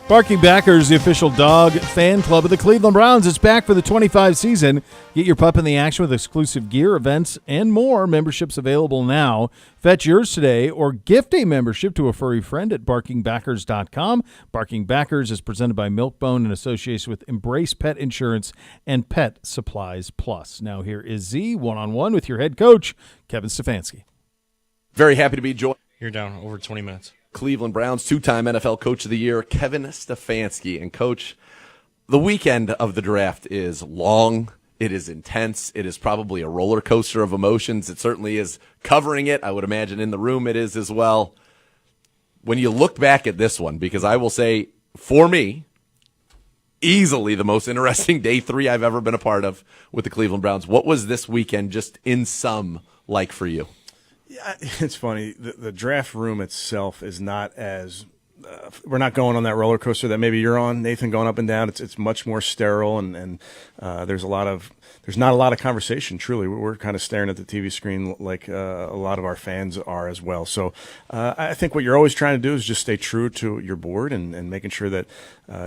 Barking Backers, the official dog fan club of the Cleveland Browns, is back for the 25 season. Get your pup in the action with exclusive gear, events, and more. Memberships available now. Fetch yours today or gift a membership to a furry friend at barkingbackers.com. Barking Backers is presented by Milkbone in association with Embrace Pet Insurance and Pet Supplies Plus. Now here is Z, one-on-one with your head coach, Kevin Stfansky. Very happy to be joined. You're down over 20 minutes. Cleveland Browns two-time NFL Coach of the Year, Kevin Stfansky. And, Coach, the weekend of the draft is long. It is intense. It is probably a roller coaster of emotions. It certainly is covering it. I would imagine in the room it is as well. When you look back at this one, because I will say, for me, easily the most interesting day three I've ever been a part of with the Cleveland Browns. What was this weekend just in sum like for you? Yeah, it's funny. The draft room itself is not as we're not going on that roller coaster that maybe you're on, Nathan, going up and down. It's much more sterile, and there's not a lot of conversation. Truly, we're kind of staring at the TV screen like a lot of our fans are as well. So I think what you're always trying to do is just stay true to your board and making sure that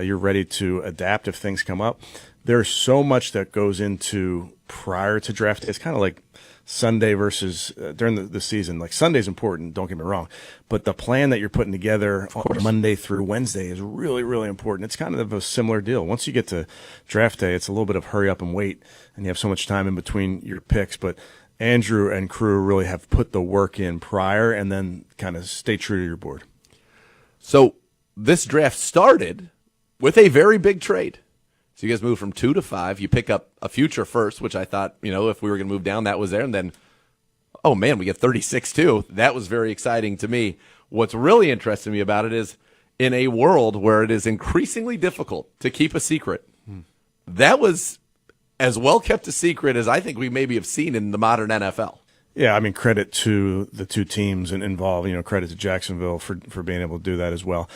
you're ready to adapt if things come up. There's so much that goes into prior to draft day. It's kind of like Sunday versus during the season. Like, Sunday's important, don't get me wrong, but the plan that you're putting together on Monday through Wednesday is really, really important. It's kind of a similar deal. Once you get to draft day, it's a little bit of hurry up and wait, and you have so much time in between your picks. But Andrew and crew really have put the work in prior and then kind of stay true to your board. So this draft started with a very big trade. So you guys move from 2 to 5. You pick up a future first, which I thought, if we were going to move down, that was there. And then, oh, man, we get 36 too. That was very exciting to me. What's really interesting me about it is in a world where it is increasingly difficult to keep a secret, that was as well kept a secret as I think we maybe have seen in the modern NFL. Yeah, I mean, credit to the two teams involved. Credit to Jacksonville for being able to do that as well.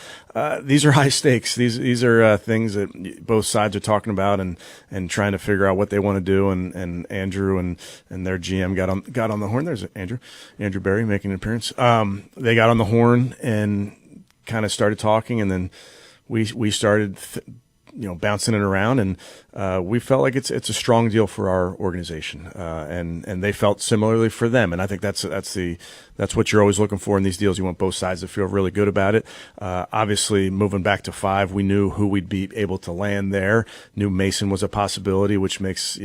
These are high stakes. These are things that both sides are talking about and trying to figure out what they want to do. And Andrew and their GM got on the horn. There's Andrew Berry making an appearance. They got on the horn and kind of started talking, and then we started bouncing it around, and we felt like it's a strong deal for our organization, and they felt similarly for them. And I think that's what you're always looking for in these deals. You want both sides to feel really good about it. Obviously, moving back to 5, we knew who we'd be able to land there. Knew Mason was a possibility, which makes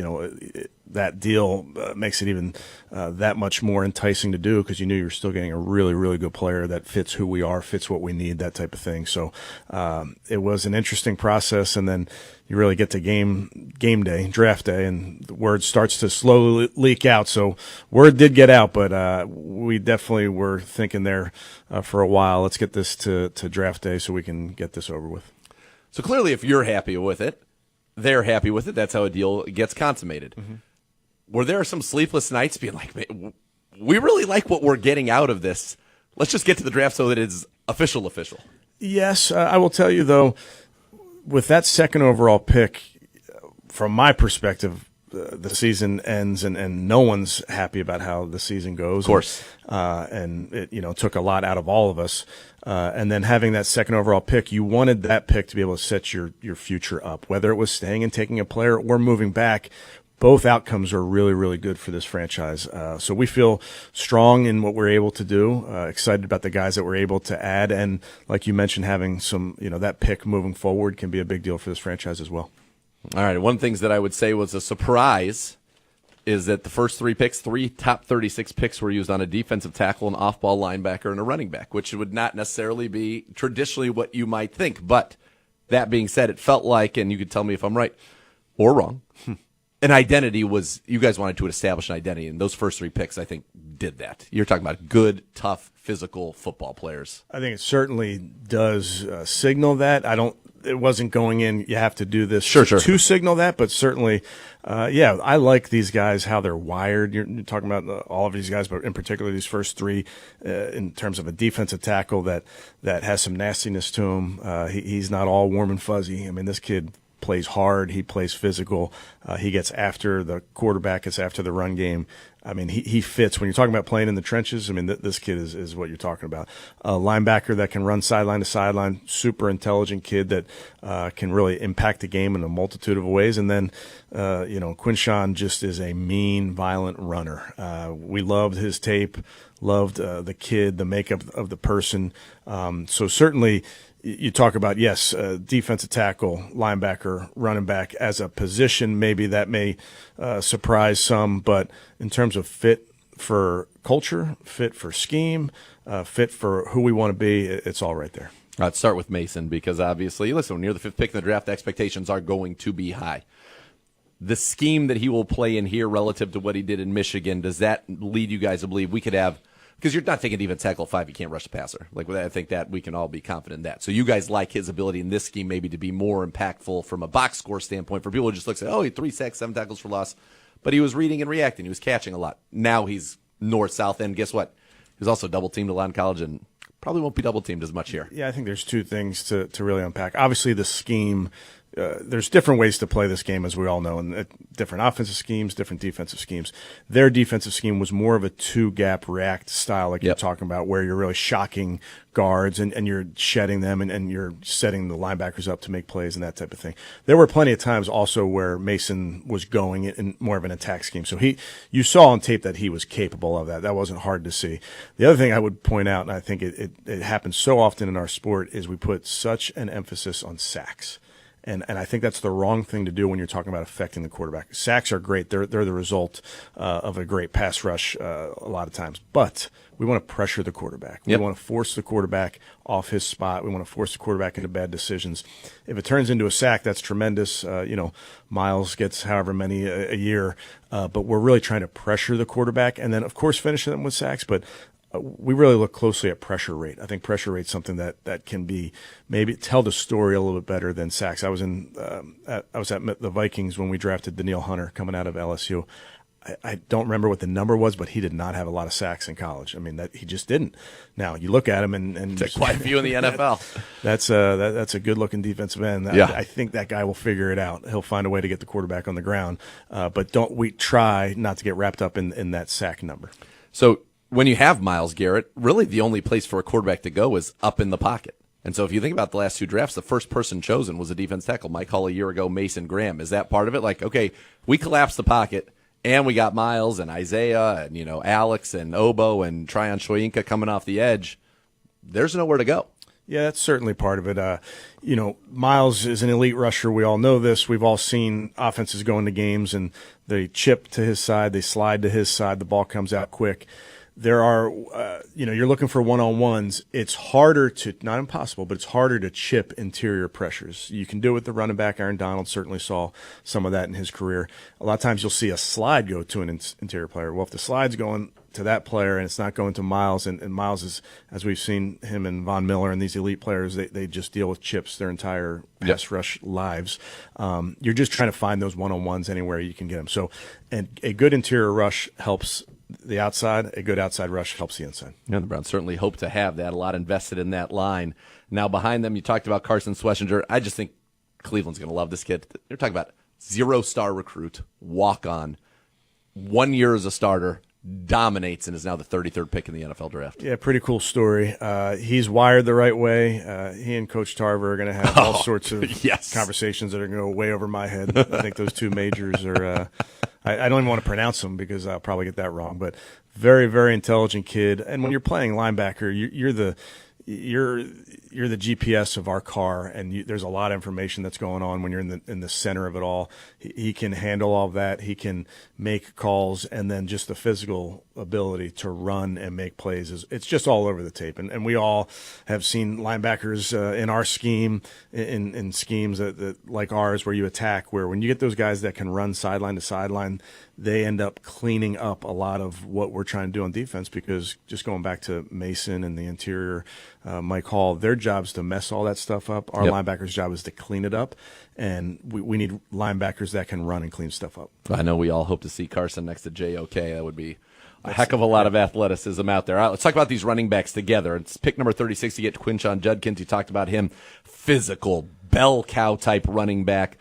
that deal makes it even that much more enticing to do, because you knew you're still getting a really, really good player that fits who we are, fits what we need, that type of thing. So it was an interesting process, and then you really get to game day, draft day, and the word starts to slowly leak out. So word did get out, but we definitely were thinking there for a while, let's get this to draft day so we can get this over with. So clearly, if you're happy with it, they're happy with it. That's how a deal gets consummated. Mm-hmm. Were there some sleepless nights being like, we really like what we're getting out of this. Let's just get to the draft so that it's official. Yes, I will tell you, though, with that second overall pick, from my perspective, the season ends and no one's happy about how the season goes. Of course. And it took a lot out of all of us. And then having that second overall pick, you wanted that pick to be able to set your future up, whether it was staying and taking a player or moving back. Both outcomes are really, really good for this franchise. So we feel strong in what we're able to do, excited about the guys that we're able to add. And like you mentioned, having some, that pick moving forward can be a big deal for this franchise as well. All right. One of the things that I would say was a surprise is that the first 3 picks, 3 top 36 picks were used on a defensive tackle, an off-ball linebacker, and a running back, which would not necessarily be traditionally what you might think. But that being said, it felt like, and you could tell me if I'm right or wrong, an identity was, you guys wanted to establish an identity, and those first 3 picks, I think, did that. You're talking about good, tough, physical football players. I think it certainly does signal that. It wasn't going in, you have to do this to signal that, but certainly, I like these guys, how they're wired. You're talking about all of these guys, but in particular these first 3 in terms of a defensive tackle that has some nastiness to him. He's not all warm and fuzzy. I mean, this kid plays hard. He plays physical. He gets after the quarterback, gets after the run game. I mean, he fits when you're talking about playing in the trenches. I mean, this kid is what you're talking about. A linebacker that can run sideline to sideline, super intelligent kid that can really impact the game in a multitude of ways. And then, Quinshawn just is a mean, violent runner. We loved his tape, loved the kid, the makeup of the person. So certainly, you talk about, yes, defensive tackle, linebacker, running back as a position, maybe that may surprise some, but in terms of fit for culture, fit for scheme, fit for who we want to be, it's all right there. Let's start with Mason because obviously, listen, when you're the 5th pick in the draft, expectations are going to be high. The scheme that he will play in here relative to what he did in Michigan, does that lead you guys to believe we could have – because you're not thinking defense tackle 5, you can't rush the passer. Like I think that we can all be confident in that. So you guys like his ability in this scheme maybe to be more impactful from a box score standpoint for people who just look and say, oh, he had 3 sacks, 7 tackles for loss. But he was reading and reacting. He was catching a lot. Now he's north-south, and guess what? He was also double-teamed a lot in college and probably won't be double-teamed as much here. Yeah, I think there's 2 things to really unpack. Obviously, the scheme there's different ways to play this game, as we all know, and different offensive schemes, different defensive schemes. Their defensive scheme was more of a 2-gap react style, like you're talking about, where you're really shocking guards and you're shedding them and you're setting the linebackers up to make plays and that type of thing. There were plenty of times also where Mason was going in more of an attack scheme. So you saw on tape that he was capable of that. That wasn't hard to see. The other thing I would point out, and I think it happens so often in our sport, is we put such an emphasis on sacks. And I think that's the wrong thing to do when you're talking about affecting the quarterback. Sacks are great. They're the result of a great pass rush a lot of times. But we want to pressure the quarterback. We want to force the quarterback off his spot. We want to force the quarterback into bad decisions. If it turns into a sack, that's tremendous. Miles gets however many a year. But we're really trying to pressure the quarterback and then, of course, finish them with sacks. But we really look closely at pressure rate. I think pressure rate is something that can be maybe tell the story a little bit better than sacks. I was at the Vikings when we drafted Daniil Hunter coming out of LSU. I don't remember what the number was, but he did not have a lot of sacks in college. I mean, he just didn't. Now you look at him and there's quite a few in the NFL. That's a good looking defensive end. I think that guy will figure it out. He'll find a way to get the quarterback on the ground. But we try not to get wrapped up in that sack number. So when you have Myles Garrett, really the only place for a quarterback to go is up in the pocket. And so if you think about the last 2 drafts, the first person chosen was a defense tackle. Mike Hall a year ago, Mason Graham. Is that part of it? Like, okay, we collapsed the pocket, and we got Myles and Isaiah and, Alex and Obo and Tryon Shoyinka coming off the edge. There's nowhere to go. Yeah, that's certainly part of it. Myles is an elite rusher. We all know this. We've all seen offenses go into games, and they chip to his side, they slide to his side, the ball comes out quick. There are, you're looking for one-on-ones. It's harder to, not impossible, but it's harder to chip interior pressures. You can do it with the running back. Aaron Donald certainly saw some of that in his career. A lot of times you'll see a slide go to an interior player. Well, if the slide's going to that player and it's not going to Myles, and Myles is, as we've seen him and Von Miller and these elite players, they just deal with chips their entire pass rush lives. You're just trying to find those one-on-ones anywhere you can get them. So, and a good interior rush helps the outside. A good outside rush helps the inside. Yeah, the Browns certainly hope to have that. A lot invested in that line. Now behind them, you talked about Carson Schlesinger. I just think Cleveland's going to love this kid. You're talking about 0-star recruit, walk-on, 1 year as a starter, dominates, and is now the 33rd pick in the NFL draft. Yeah, pretty cool story. He's wired the right way. He and Coach Tarver are going to have all sorts of conversations that are going to go way over my head. I think those 2 majors are I don't even want to pronounce them because I'll probably get that wrong, but very, very intelligent kid. And when you're playing linebacker, you're the GPS of our car, and there's a lot of information that's going on when you're in the center of it all. He can handle all of that. He can make calls, and then just the physical ability to run and make plays it's just all over the tape. And we all have seen linebackers in our scheme, in schemes that like ours, where you attack, where when you get those guys that can run sideline to sideline, they end up cleaning up a lot of what we're trying to do on defense, because just going back to Mason and the interior, Mike Hall, their job is to mess all that stuff up. Our linebackers' job is to clean it up, and we need linebackers that can run and clean stuff up. I know we all hope to see Carson next to JOK. That would be a heck of a lot of athleticism out there. All right, let's talk about these running backs together. It's pick number 36 to get Quinshawn Judkins. You talked about him. Physical, bell cow type running back.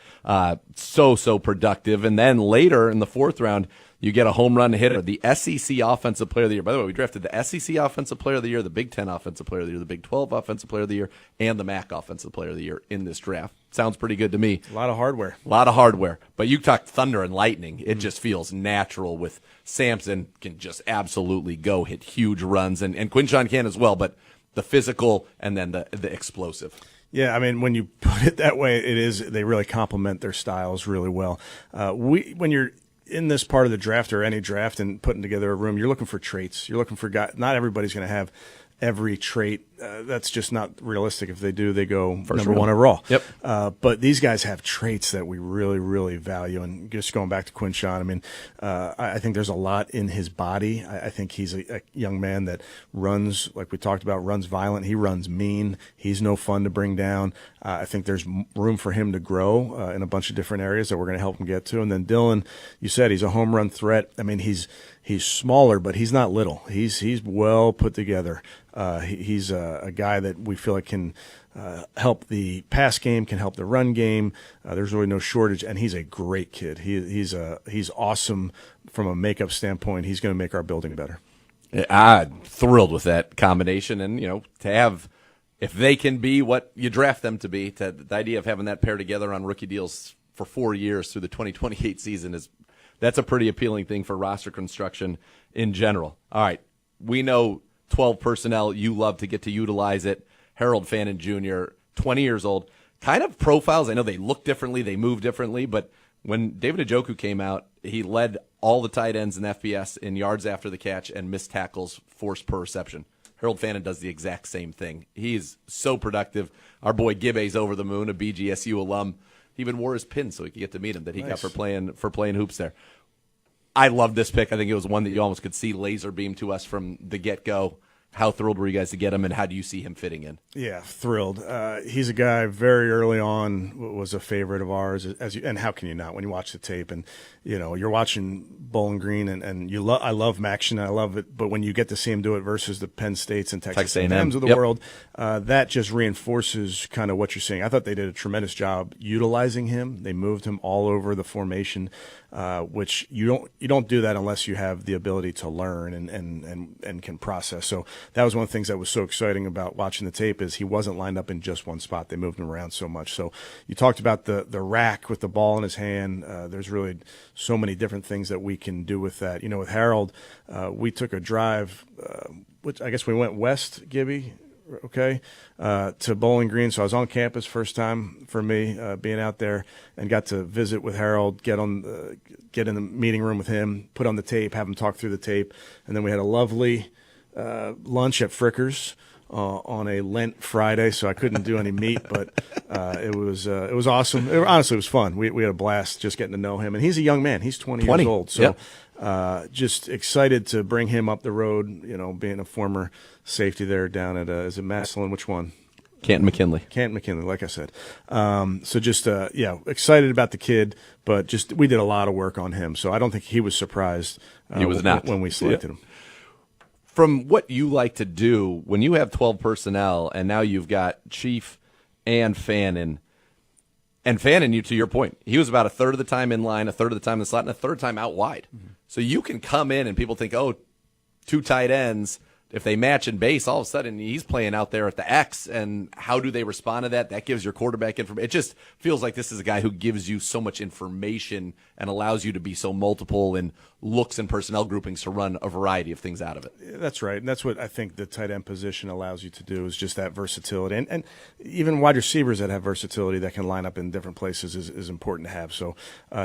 So productive. And then later in the 4th round, You get a home run hitter, the SEC Offensive Player of the Year. By the way, we drafted the SEC Offensive Player of the Year, the Big Ten Offensive Player of the Year, the Big 12 Offensive Player of the Year, and the MAC Offensive Player of the Year in this draft. Sounds pretty good to me. A lot of hardware. A lot of hardware. But you talk thunder and lightning. It just feels natural with Sampson can just absolutely go hit huge runs, and Quinshon can as well, but the physical and then the explosive. Yeah, I mean, when you put it that way, they really complement their styles really well. When you're in this part of the draft or any draft and putting together a room, you're looking for traits. You're looking for guys. Not everybody's going to have every trait. That's just not realistic. If they do, they go number one overall. Yep. But these guys have traits that we really, really value. And just going back to Quinshon, I mean, I think there's a lot in his body. I think he's a young man that runs, like we talked about, runs violent. He runs mean. He's no fun to bring down. I think there's room for him to grow in a bunch of different areas that we're going to help him get to. And then Dylan, you said he's a home run threat. I mean, he's smaller, but he's not little. He's well put together. He's a guy that we feel like can help the pass game, can help the run game. There's really no shortage, and he's a great kid. He's awesome from a makeup standpoint. He's going to make our building better. I'm thrilled with that combination, and to have, if they can be what you draft them to be, the idea of having that pair together on rookie deals for 4 years through the 2028 season that's a pretty appealing thing for roster construction in general. All right, we know 12 personnel, you love to get to utilize it. Harold Fannin Jr., 20 years old, kind of profiles. I know they look differently, they move differently, but when David Njoku came out, he led all the tight ends in FBS in yards after the catch and missed tackles forced per reception. Harold Fannin does the exact same thing. He's so productive. Our boy Gibbe's over the moon, a BGSU alum. He even wore his pin so he could get to meet him that he got for playing hoops there. I love this pick. I think it was one that you almost could see laser beam to us from the get-go. How thrilled were you guys to get him, and how do you see him fitting in? Yeah, thrilled. He's a guy very early on was a favorite of ours. And how can you not when you watch the tape and you're watching Bowling Green and I love Maction, I love it. But when you get to see him do it versus the Penn States and Texas A&Ms of the world, that just reinforces kind of what you're seeing. I thought they did a tremendous job utilizing him. They moved him all over the formation, which you don't do that unless you have the ability to learn and can process. So that was one of the things that was so exciting about watching the tape is he wasn't lined up in just one spot. They moved him around so much. So you talked about the rack with the ball in his hand. There's really so many different things that we can do with that. With Harold, we took a drive, which I guess we went west, Gibby, okay, to Bowling Green. So I was on campus first time for me being out there and got to visit with Harold, get in the meeting room with him, put on the tape, have him talk through the tape. And then we had a lovely lunch at Frickers on a Lent Friday, so I couldn't do any meat, but it was awesome. Honestly, it was fun. We had a blast just getting to know him, and he's a young man. He's 20 years old, so just excited to bring him up the road. Being a former safety there down at is it Massillon? Which one? Canton McKinley, like I said. So just excited about the kid, but just we did a lot of work on him, so I don't think he was surprised. He was not when we selected him. From what you like to do, when you have 12 personnel and now you've got Chief and Fannin, to your point, he was about a third of the time in line, a third of the time in the slot, and a third of the time out wide. Mm-hmm. So you can come in and people think, two tight ends, if they match in base, all of a sudden he's playing out there at the X, and how do they respond to that? That gives your quarterback information. It just feels like this is a guy who gives you so much information and allows you to be so multiple in looks and personnel groupings to run a variety of things out of it. That's right, and that's what I think the tight end position allows you to do is just that versatility. And even wide receivers that have versatility that can line up in different places is important to have. So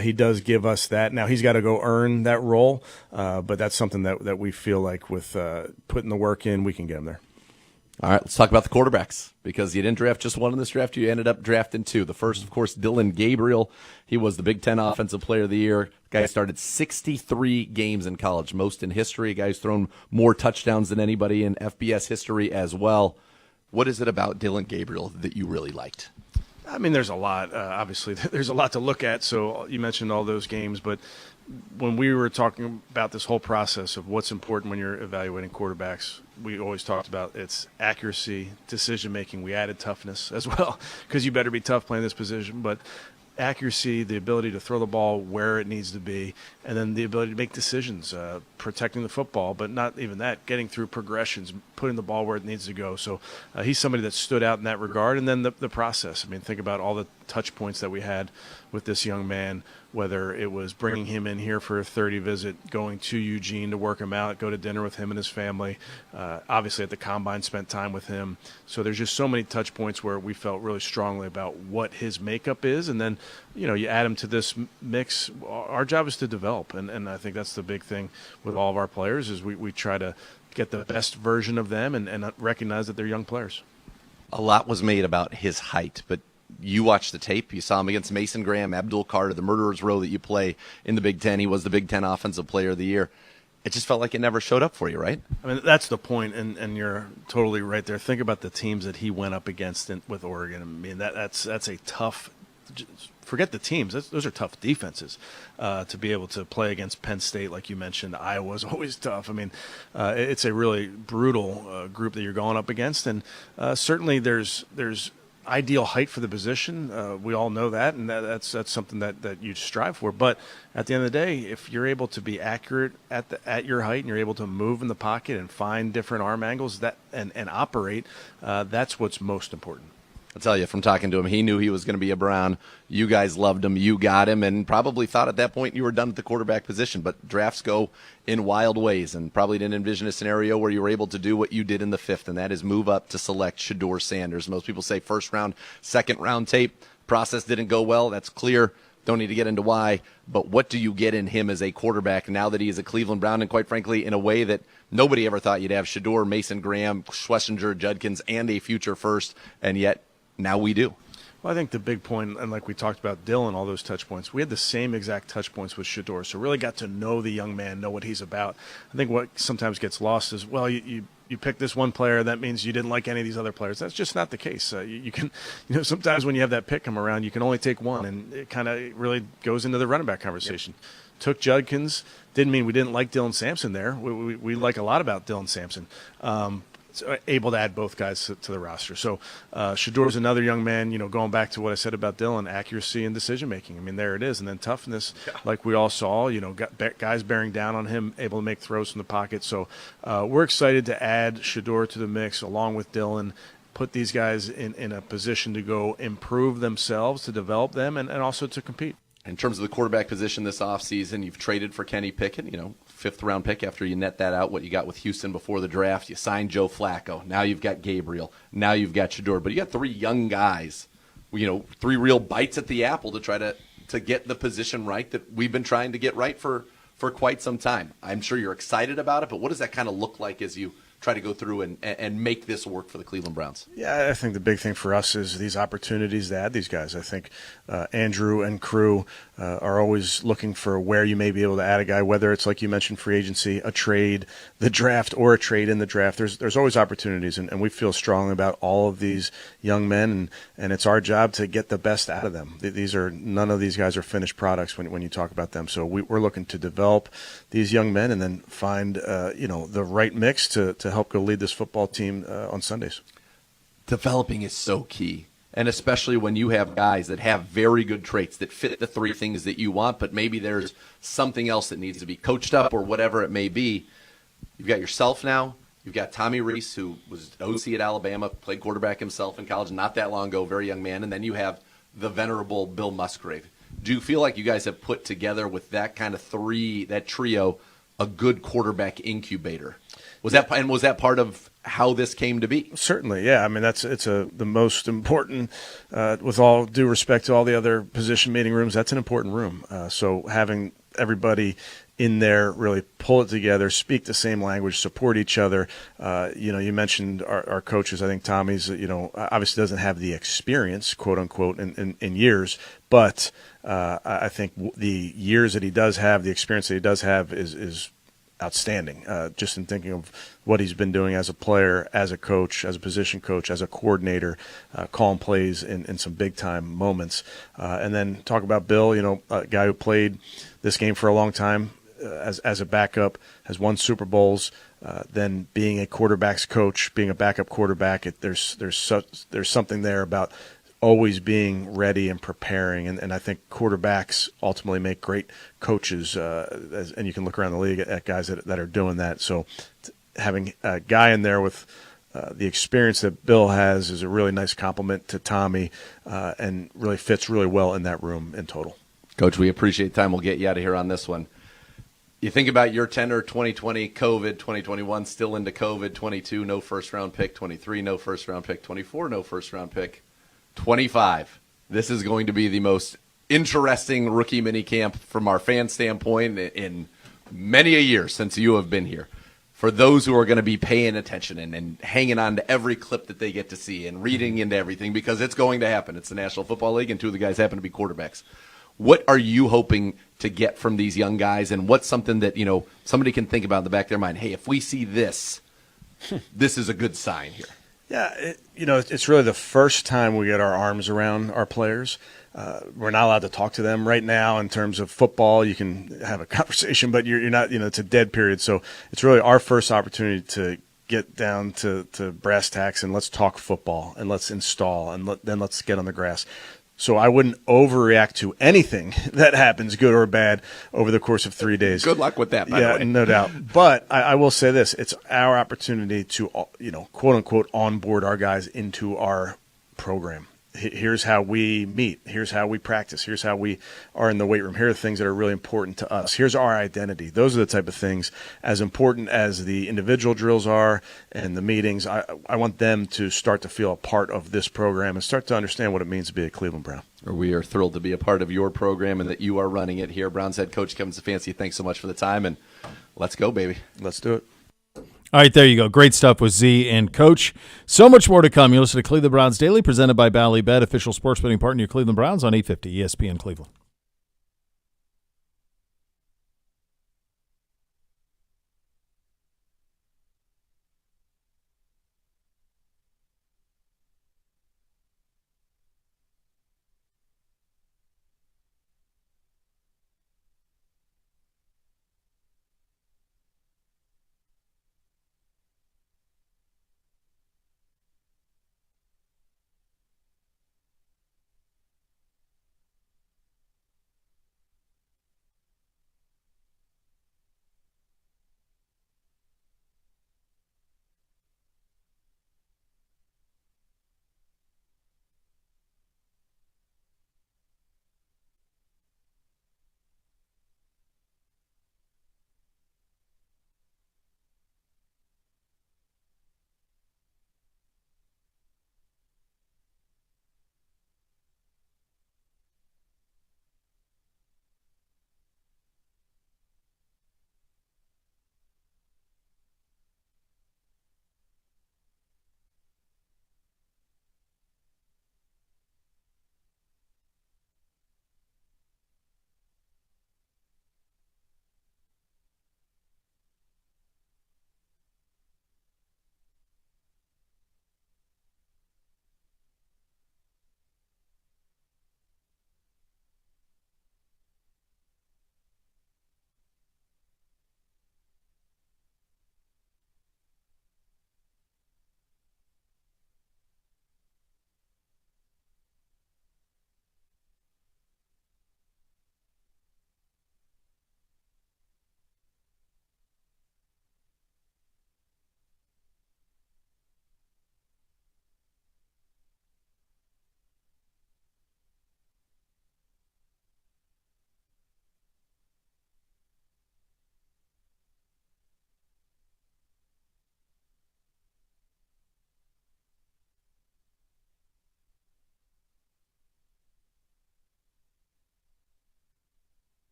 he does give us that. Now he's got to go earn that role, but that's something that we feel like with putting the work in, we can get him there. All right, let's talk about the quarterbacks, because you didn't draft just one in this draft. You ended up drafting two. The first, of course, Dylan Gabriel. He was the Big Ten Offensive Player of the Year. Guy started 63 games in college, most in history. A guy who's thrown more touchdowns than anybody in FBS history as well. What is it about Dylan Gabriel that you really liked? I mean, there's a lot. Obviously, there's a lot to look at. So you mentioned all those games, but when we were talking about this whole process of what's important when you're evaluating quarterbacks, we always talked about its accuracy, decision-making. We added toughness as well, because you better be tough playing this position. But accuracy, the ability to throw the ball where it needs to be, and then the ability to make decisions, protecting the football, but not even that, getting through progressions, putting the ball where it needs to go. So he's somebody that stood out in that regard. And then the process. I mean, think about all the touch points that we had with this young man, whether it was bringing him in here for a 30 visit, going to Eugene to work him out, go to dinner with him and his family. Obviously at the Combine, spent time with him. So there's just so many touch points where we felt really strongly about what his makeup is. And then, you add him to this mix. Our job is to develop. And I think that's the big thing with all of our players is we try to get the best version of them and recognize that they're young players. A lot was made about his height, but you watched the tape. You saw him against Mason Graham, Abdul Carter, the murderer's row that you play in the Big Ten. He was the Big Ten Offensive Player of the Year. It just felt like it never showed up for you, right? I mean, that's the point, and you're totally right there. Think about the teams that he went up against with Oregon. I mean, that's a tough – forget the teams. Those are tough defenses to be able to play against Penn State, like you mentioned. Iowa's always tough. I mean, it's a really brutal group that you're going up against, and certainly there's ideal height for the position. We all know that, and that's something that you strive for. But at the end of the day, if you're able to be accurate at your height and you're able to move in the pocket and find different arm angles and operate, that's what's most important. I'll tell you, from talking to him, he knew he was going to be a Brown. You guys loved him. You got him, and probably thought at that point you were done at the quarterback position. But drafts go in wild ways, and probably didn't envision a scenario where you were able to do what you did in the 5th, and that is move up to select Shedeur Sanders. Most people say first round, second round tape. Process didn't go well. That's clear. Don't need to get into why. But what do you get in him as a quarterback now that he is a Cleveland Brown, and quite frankly, in a way that nobody ever thought you'd have Shedeur, Mason Graham, Schlesinger, Judkins, and a future first, and yet now we do. Well, I think the big point, and like we talked about Dylan, all those touch points, we had the same exact touch points with Shedeur, so really got to know the young man, know what he's about. I think what sometimes gets lost is, well, you pick this one player, that means you didn't like any of these other players. That's just not the case. You can, sometimes when you have that pick come around, you can only take one, and it kind of really goes into the running back conversation. Yep. Took Judkins, didn't mean we didn't like Dylan Sampson there. We like a lot about Dylan Sampson. Able to add both guys to the roster. So Shedeur is another young man, going back to what I said about Dylan, accuracy and decision-making. I mean, there it is. And then toughness, like we all saw, got guys bearing down on him, able to make throws from the pocket. So we're excited to add Shedeur to the mix along with Dylan, put these guys in a position to go improve themselves, to develop them, and also to compete. In terms of the quarterback position this offseason, you've traded for Kenny Pickett, 5th-round pick after you net that out, what you got with Houston before the draft. You signed Joe Flacco. Now you've got Gabriel. Now you've got Shedeur. But you got 3 young guys, 3 real bites at the apple to try to get the position right that we've been trying to get right for quite some time. I'm sure you're excited about it, but what does that kind of look like as you try to go through and make this work for the Cleveland Browns? Yeah, I think the big thing for us is these opportunities to add these guys. I think Andrew and crew are always looking for where you may be able to add a guy, whether it's, like you mentioned, free agency, a trade, the draft, or a trade in the draft. There's always opportunities, and we feel strongly about all of these young men, and it's our job to get the best out of them. None of these guys are finished products when you talk about them. So we're looking to develop these young men and then find the right mix to help go lead this football team on Sundays. Developing is so key, and especially when you have guys that have very good traits that fit the 3 things that you want, but maybe there's something else that needs to be coached up or whatever it may be. You've got yourself now. You've got Tommy Reese, who was OC at Alabama, played quarterback himself in college not that long ago, very young man, and then you have the venerable Bill Musgrave. Do you feel like you guys have put together with that kind of that trio, a good quarterback incubator? Was that part of how this came to be? Certainly, yeah. I mean, the most important. With all due respect to all the other position meeting rooms, that's an important room. So having everybody in there really pull it together, speak the same language, support each other. You mentioned our coaches. I think Tommy's, obviously doesn't have the experience, quote unquote, in years, but I think the years that he does have, the experience that he does have, is outstanding. Just in thinking of what he's been doing as a player, as a coach, as a position coach, as a coordinator, calling plays in some big time moments. And then talk about Bill, a guy who played this game for a long time as a backup, has won Super Bowls. Then being a quarterback's coach, being a backup quarterback, there's something there about always being ready and preparing. And I think quarterbacks ultimately make great coaches, and you can look around the league at guys that are doing that. So having a guy in there with the experience that Bill has is a really nice compliment to Tommy, and really fits really well in that room in total. Coach, we appreciate the time. We'll get you out of here on this one. You think about your tenure, 2020, COVID, 2021, still into COVID, 22, no first-round pick, 23, no first-round pick, 24, no first-round pick, 25. This is going to be the most interesting rookie minicamp from our fan standpoint in many a year since you have been here. For those who are going to be paying attention and hanging on to every clip that they get to see and reading into everything, because it's going to happen. It's the National Football League, and two of the guys happen to be quarterbacks. What are you hoping to get from these young guys, and what's something that, somebody can think about in the back of their mind? Hey, if we see this, this is a good sign here. Yeah, it's really the first time we get our arms around our players. We're not allowed to talk to them right now in terms of football. You can have a conversation, but you're not, it's a dead period. So it's really our first opportunity to get down to brass tacks and let's talk football and let's install and then let's get on the grass. So I wouldn't overreact to anything that happens, good or bad, over the course of 3 days. Good luck with that, by the way. No doubt. But I will say this. It's our opportunity to, quote unquote, onboard our guys into our program. Here's how we meet. Here's how we practice. Here's how we are in the weight room. Here are things that are really important to us. Here's our identity. Those are the type of things, as important as the individual drills are and the meetings. I want them to start to feel a part of this program and start to understand what it means to be a Cleveland Brown. We are thrilled to be a part of your program and that you are running it here. Browns head coach Kevin Stfansky, thanks so much for the time, and let's go, baby. Let's do it. All right, there you go. Great stuff with Z and Coach. So much more to come. You listen to Cleveland Browns Daily, presented by Ballybet, official sports betting partner of your Cleveland Browns on 850 ESPN Cleveland.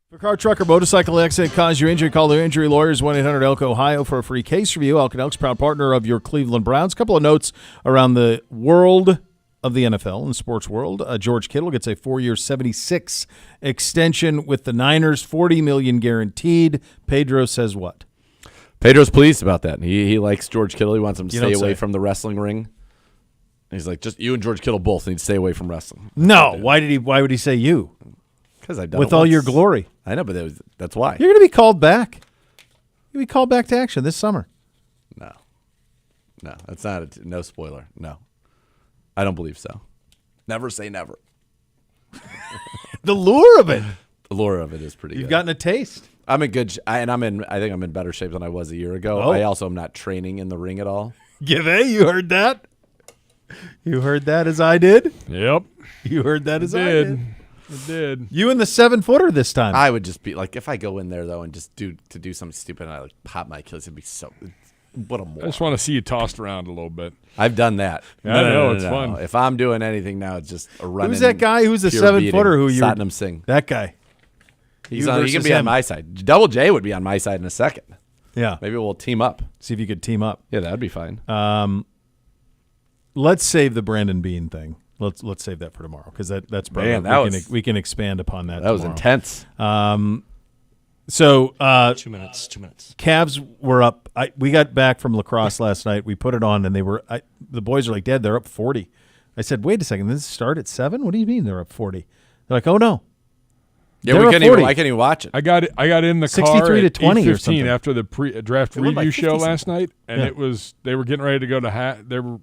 For car, truck, or motorcycle accident cause your injury, call their injury lawyers, 1-800-ELK-OHIO for a free case review. Elk & Elk's proud partner of your Cleveland Browns. A couple of notes around the world of the NFL and the sports world. George Kittle gets a 4-year, $76 extension with the Niners, $40 million guaranteed. Pedro says what? Pedro's pleased about that. He likes George Kittle. He wants him to You stay don't away say. from the wrestling ring. He's like, just you and George Kittle both need to stay away from wrestling. No. Why would he say you? Because I've done With it all once. your glory. I know, but that's why. You're going to be called back. You'll be called back to action this summer. No, that's not no spoiler. No, I don't believe so. Never say never. The lure of it. The lure of it is pretty You've good. gotten a taste. I'm in good, I think I'm in better shape than I was a year ago. Oh. I also am not training in the ring at all. G'day, you heard that? You heard that as I did? Yep. You heard that as I Did. did? It did. You and the 7-footer this time. I would just be like, if I go in there though and just do something stupid and I like pop my Achilles, it'd be so. What a I moron. just want to see you tossed around a little bit. I've done that. Yeah, I know, it's fun. If I'm doing anything now, it's just a run. Who's that guy who's the pure 7-footer who beating. you Satnam Singh. That guy. He's You on, he versus can be him. on my side. Double J would be on my side in a second. Yeah. Maybe we'll team up. See if you could team up. Yeah, that'd be fine. Let's save the Brandon Bean thing. Let's save that for tomorrow because that's probably Man, that was- we can expand upon that. That was tomorrow. intense. So 2 minutes. 2 minutes. Cavs were up. We got back from lacrosse last night. We put it on, and the boys are like, Dad, they're up 40. I said, wait a second. Did this start at 7? What do you mean they're up 40? They're like, oh no. Yeah, They're we up couldn't 40. even. I can't even watch it. I got in the 63 car to at 20 or 8:15 something. after the draft It went by review show 50 last night, and Yeah. they were getting ready to go to they were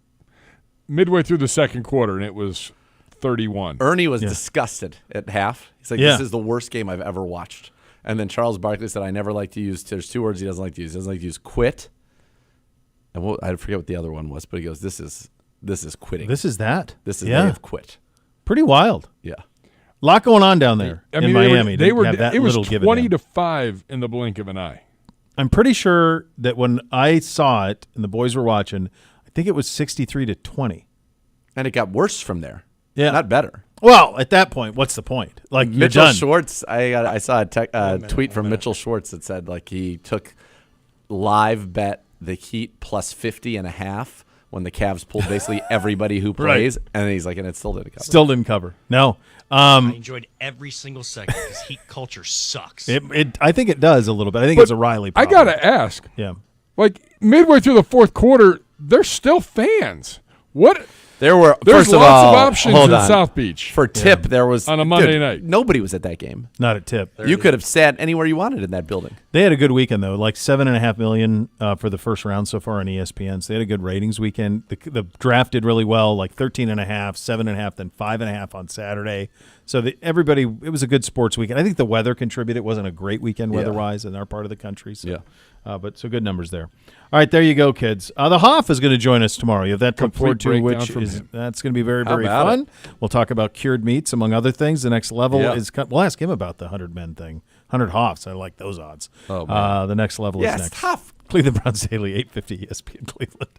midway through the second quarter, and it was 31. Ernie was disgusted at half. He's like, Yeah. this is the worst game I've ever watched. And then Charles Barkley said, I never like to use, there's 2 words he doesn't like to use. He doesn't like to use quit. And I forget what the other one was, but he goes, this is quitting. This is that. This is yeah. they have quit. Pretty wild. Yeah. A lot going on down there in Miami. They to were have that it was little give and 20 down. to 5 in the blink of an eye. I'm pretty sure that when I saw it and the boys were watching, I think it was 63 to 20. And it got worse from there. Yeah. Not better. Well, at that point, what's the point? Like you're Mitchell done. Schwartz, I saw a tweet from Mitchell Schwartz that said like he took live bet the Heat plus 50.5 when the Cavs pulled basically everybody who plays, and he's like, and it still didn't cover. Still didn't cover. No. I enjoyed every single second because heat culture sucks. I think it does a little bit. I think But it's a Riley I problem. got to ask, Yeah. like midway through the fourth quarter, they're still fans. What? There were There's first of lots all, of options hold in on. South Beach. For tip, there was On a Monday dude, night. Nobody was at that game. Not a tip. You could have sat anywhere you wanted in that building. They had a good weekend though, like $7.5 million for the first round so far on ESPN. So they had a good ratings weekend. The draft did really well, like 13.5, 7.5, then 5.5 on Saturday. So everybody, it was a good sports weekend. I think the weather contributed. It wasn't a great weekend Yeah. weather-wise in our part of the country. So. Yeah. But so good numbers there. All right, there you go, kids. The Hoff is going to join us tomorrow. You have that to look forward to, Complete which breakdown from is him. that's going to be very, How very about fun. We'll talk about cured meats, among other things. The next level Yeah. is we'll ask him about the 100 men thing. 100 Hoffs. I like those odds. Oh, man. The next level Yes, is next. tough. Cleveland Browns Daily, 850 ESPN Cleveland.